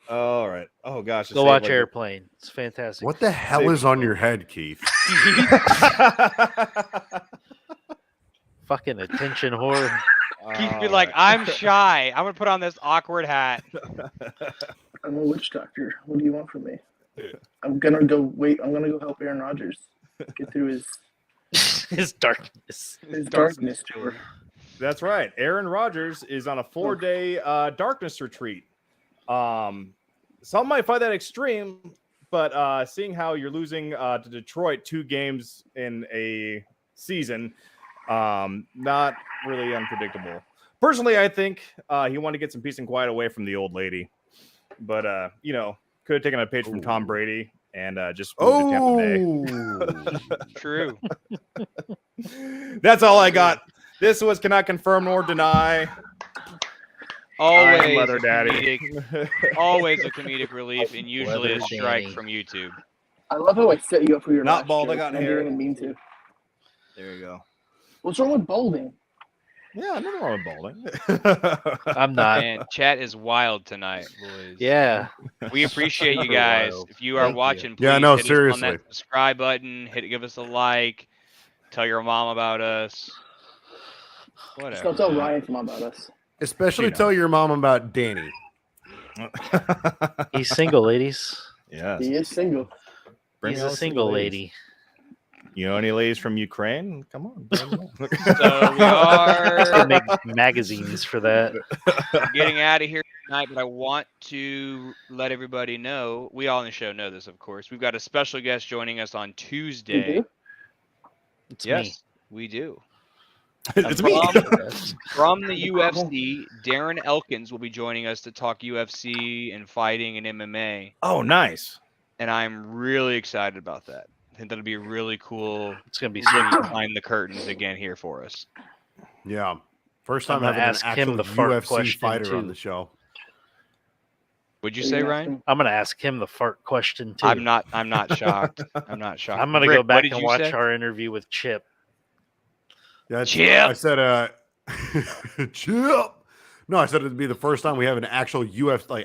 Speaker 4: All right. Oh gosh.
Speaker 2: Go watch Airplane. It's fantastic.
Speaker 5: what the hell is on your head, Keith?
Speaker 2: Fucking attention whore.
Speaker 3: Keith be like, I'm shy. I'm gonna put on this awkward hat.
Speaker 6: I'm a witch doctor. What do you want from me? I'm gonna go help Aaron Rodgers get through
Speaker 2: His darkness.
Speaker 6: his darkness tour.
Speaker 4: That's right. Aaron Rodgers is on a 4-day darkness retreat. Some might find that extreme, but seeing how you're losing to Detroit 2 games in a season, not really unpredictable. Personally, I think he wanted to get some peace and quiet away from the old lady, but could have taken a page from Tom Brady and just moved to Tampa Bay.
Speaker 3: True.
Speaker 4: That's all I got. This was cannot confirm nor deny.
Speaker 3: Always
Speaker 4: Leather
Speaker 3: a
Speaker 4: Daddy.
Speaker 3: always a comedic relief, and usually a
Speaker 2: Leather
Speaker 3: strike
Speaker 2: Daddy.
Speaker 3: from YouTube.
Speaker 6: I love how I set you up for your
Speaker 4: Not
Speaker 6: last
Speaker 4: bald, I
Speaker 6: joke,
Speaker 4: got
Speaker 6: and I
Speaker 4: hair.
Speaker 6: didn't even mean to.
Speaker 4: There you go.
Speaker 6: What's wrong with balding?
Speaker 4: Yeah, nothing wrong with bowling.
Speaker 2: I'm not.
Speaker 3: Man, chat is wild tonight, boys.
Speaker 2: Yeah.
Speaker 3: We appreciate you
Speaker 2: Super
Speaker 3: guys.
Speaker 2: wild.
Speaker 3: If you are
Speaker 2: Thank you.
Speaker 3: watching, please
Speaker 5: Yeah, no,
Speaker 3: hit us on
Speaker 5: seriously.
Speaker 3: that subscribe button. Give us a like. Tell your mom about us.
Speaker 6: Just
Speaker 3: Whatever.
Speaker 6: don't tell Ryan's mom about us.
Speaker 5: Especially
Speaker 4: You know.
Speaker 5: tell your mom about Danny.
Speaker 2: He's single, ladies.
Speaker 4: Yes.
Speaker 6: He is single.
Speaker 4: Bring
Speaker 2: He's
Speaker 4: all
Speaker 2: a
Speaker 4: the
Speaker 2: single
Speaker 4: ladies.
Speaker 2: lady.
Speaker 4: You know any ladies from Ukraine? Come on. bring them on.
Speaker 3: So we
Speaker 2: They
Speaker 3: are
Speaker 2: make magazines for that.
Speaker 3: getting out of here tonight, but I want to let everybody know. We all in the show know this, of course. We've got a special guest joining us on
Speaker 6: You
Speaker 3: Tuesday.
Speaker 6: do?
Speaker 2: It's
Speaker 3: Yes, we do.
Speaker 4: It's me.
Speaker 3: From the UFC, Darren Elkins will be joining us to talk UFC and fighting and MMA,
Speaker 4: Oh, nice.
Speaker 3: and I'm really excited about that. I think that'll be really cool.
Speaker 2: It's gonna be
Speaker 3: Seeing
Speaker 2: sweet.
Speaker 3: behind the curtains again here for us.
Speaker 5: Yeah. First
Speaker 2: I'm
Speaker 5: time
Speaker 2: gonna
Speaker 5: having an
Speaker 2: ask him
Speaker 5: actual
Speaker 2: the fart
Speaker 5: UFC
Speaker 2: question,
Speaker 5: fighter on
Speaker 2: too.
Speaker 5: the show.
Speaker 3: Would you
Speaker 6: Are
Speaker 3: say,
Speaker 6: gonna ask
Speaker 3: Ryan?
Speaker 6: him?
Speaker 2: I'm gonna ask him the fart question too.
Speaker 3: I'm not shocked. I'm not shocked.
Speaker 2: I'm gonna
Speaker 3: Rick,
Speaker 2: go
Speaker 3: what
Speaker 2: back
Speaker 3: did
Speaker 2: and
Speaker 3: you
Speaker 2: watch
Speaker 3: say?
Speaker 2: our interview with Chip.
Speaker 5: Yeah,
Speaker 3: Chip.
Speaker 5: I said, Chip. No, I said it'd be the first time we have an actual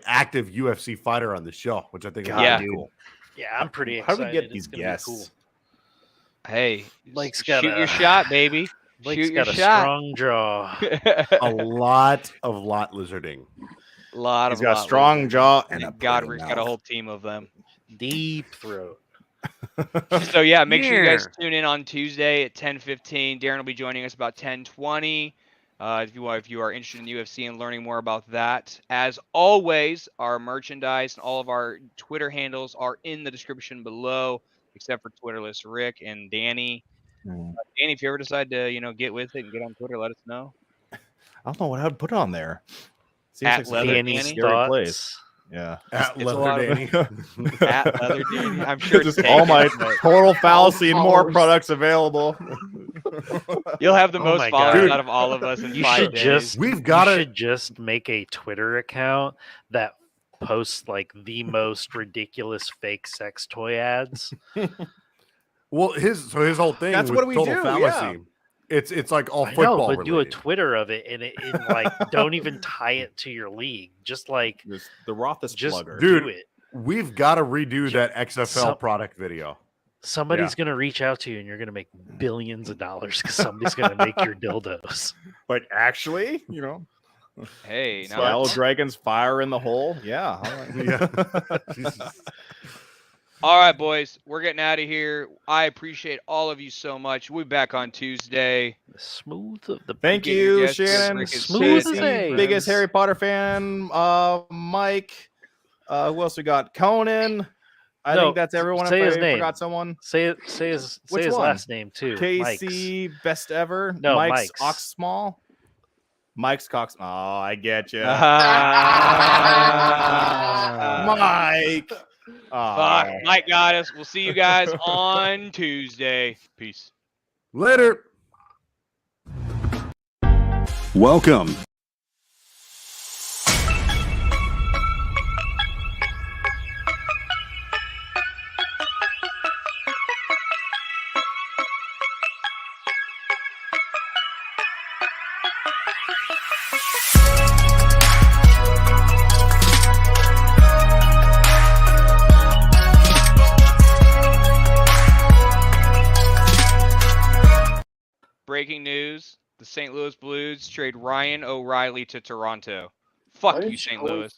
Speaker 5: active UFC fighter on the show, which I think is
Speaker 3: Yeah.
Speaker 5: really cool.
Speaker 2: Yeah, I'm pretty
Speaker 4: How
Speaker 2: excited.
Speaker 4: do we get
Speaker 2: It's
Speaker 4: these
Speaker 2: gonna be
Speaker 4: guests?
Speaker 2: cool.
Speaker 3: Hey,
Speaker 2: Blake's
Speaker 3: shoot
Speaker 2: got
Speaker 3: your shot, baby.
Speaker 2: Blake's
Speaker 3: Shoot your
Speaker 2: got a
Speaker 3: shot.
Speaker 2: strong jaw.
Speaker 5: A lot of lot lizarding.
Speaker 3: lot
Speaker 4: He's
Speaker 3: of
Speaker 4: got a
Speaker 3: lot
Speaker 4: strong
Speaker 3: lizards.
Speaker 4: jaw and a
Speaker 3: Thank God,
Speaker 4: pretty
Speaker 3: Rick's got a
Speaker 4: mouth.
Speaker 3: whole team of them.
Speaker 2: Deep throat.
Speaker 3: So yeah, make sure you guys tune in on Tuesday at 10:15. Darren will be joining us about 10:20. If you are interested in UFC and learning more about that, as always, our merchandise and all of our Twitter handles are in the description below, except for Twitterless Rick and Danny. Danny, if you ever decide to, get with it and get on Twitter, let us know.
Speaker 10: I don't know what I'd put on there. Seems
Speaker 3: At
Speaker 10: like such
Speaker 3: Leather
Speaker 10: a
Speaker 2: Danny's
Speaker 3: Danny?
Speaker 10: scary
Speaker 2: thoughts.
Speaker 10: place. Yeah.
Speaker 5: At
Speaker 3: It's a lot
Speaker 5: Leather
Speaker 3: of-
Speaker 5: Danny.
Speaker 3: At Leather Danny. I'm sure it's
Speaker 10: Just all my
Speaker 3: taken, but
Speaker 10: total fallacy and more
Speaker 6: followers.
Speaker 10: products available.
Speaker 3: you'll have the
Speaker 2: Oh
Speaker 3: most
Speaker 2: my
Speaker 3: followers
Speaker 2: God.
Speaker 3: out of all of us in
Speaker 2: You
Speaker 3: 5
Speaker 2: should
Speaker 3: days.
Speaker 2: just
Speaker 5: We've gotta-
Speaker 2: you should just make a Twitter account that posts like the most ridiculous fake sex toy ads.
Speaker 5: Well, his whole thing.
Speaker 10: That's
Speaker 5: with
Speaker 10: what we
Speaker 5: total
Speaker 10: do,
Speaker 5: fallacy. It's like all
Speaker 2: I know,
Speaker 5: football
Speaker 2: but do a
Speaker 5: related.
Speaker 2: Twitter of it and like don't even tie it to your league. Just like
Speaker 10: Just the Rothus
Speaker 2: just
Speaker 10: plugger.
Speaker 5: Dude,
Speaker 2: do it.
Speaker 5: We've got to redo that XFL
Speaker 2: Some-
Speaker 5: product video.
Speaker 2: Somebody's gonna reach out to you and you're gonna make billions of dollars because somebody's gonna make your dildos.
Speaker 10: Like actually,
Speaker 3: Hey, now
Speaker 10: Swallow
Speaker 3: that's-
Speaker 10: Dragons fire in the hole. Yeah.
Speaker 5: Yeah. Jesus.
Speaker 3: all right, boys, we're getting out of here. I appreciate all of you so much. We'll be back on Tuesday.
Speaker 2: Smooth of the
Speaker 10: Thank
Speaker 3: Get your
Speaker 10: you,
Speaker 3: guests
Speaker 10: Shannon.
Speaker 3: Rick and
Speaker 2: Smooth
Speaker 3: Sid,
Speaker 2: as
Speaker 3: and
Speaker 2: a-
Speaker 10: Biggest
Speaker 3: friends.
Speaker 10: Harry Potter fan. Mike. Who else we got? Conan. I
Speaker 2: No,
Speaker 10: think that's everyone.
Speaker 2: say
Speaker 10: if
Speaker 2: his
Speaker 10: I
Speaker 2: name.
Speaker 10: forgot someone.
Speaker 2: Say his
Speaker 10: Which one?
Speaker 2: last name too.
Speaker 10: KC Best Ever.
Speaker 2: No,
Speaker 10: Mike's
Speaker 2: Mike's.
Speaker 10: Ox Small. Mike's Cox. Oh, I get you. Mike.
Speaker 3: Fuck, Mike got us. We'll see you guys on Tuesday. Peace.
Speaker 5: Later.
Speaker 1: Welcome.
Speaker 3: Breaking news: the St. Louis Blues trade Ryan O'Reilly to Toronto. Fuck
Speaker 6: What
Speaker 3: you,
Speaker 6: is
Speaker 3: St.
Speaker 6: going-
Speaker 3: Louis.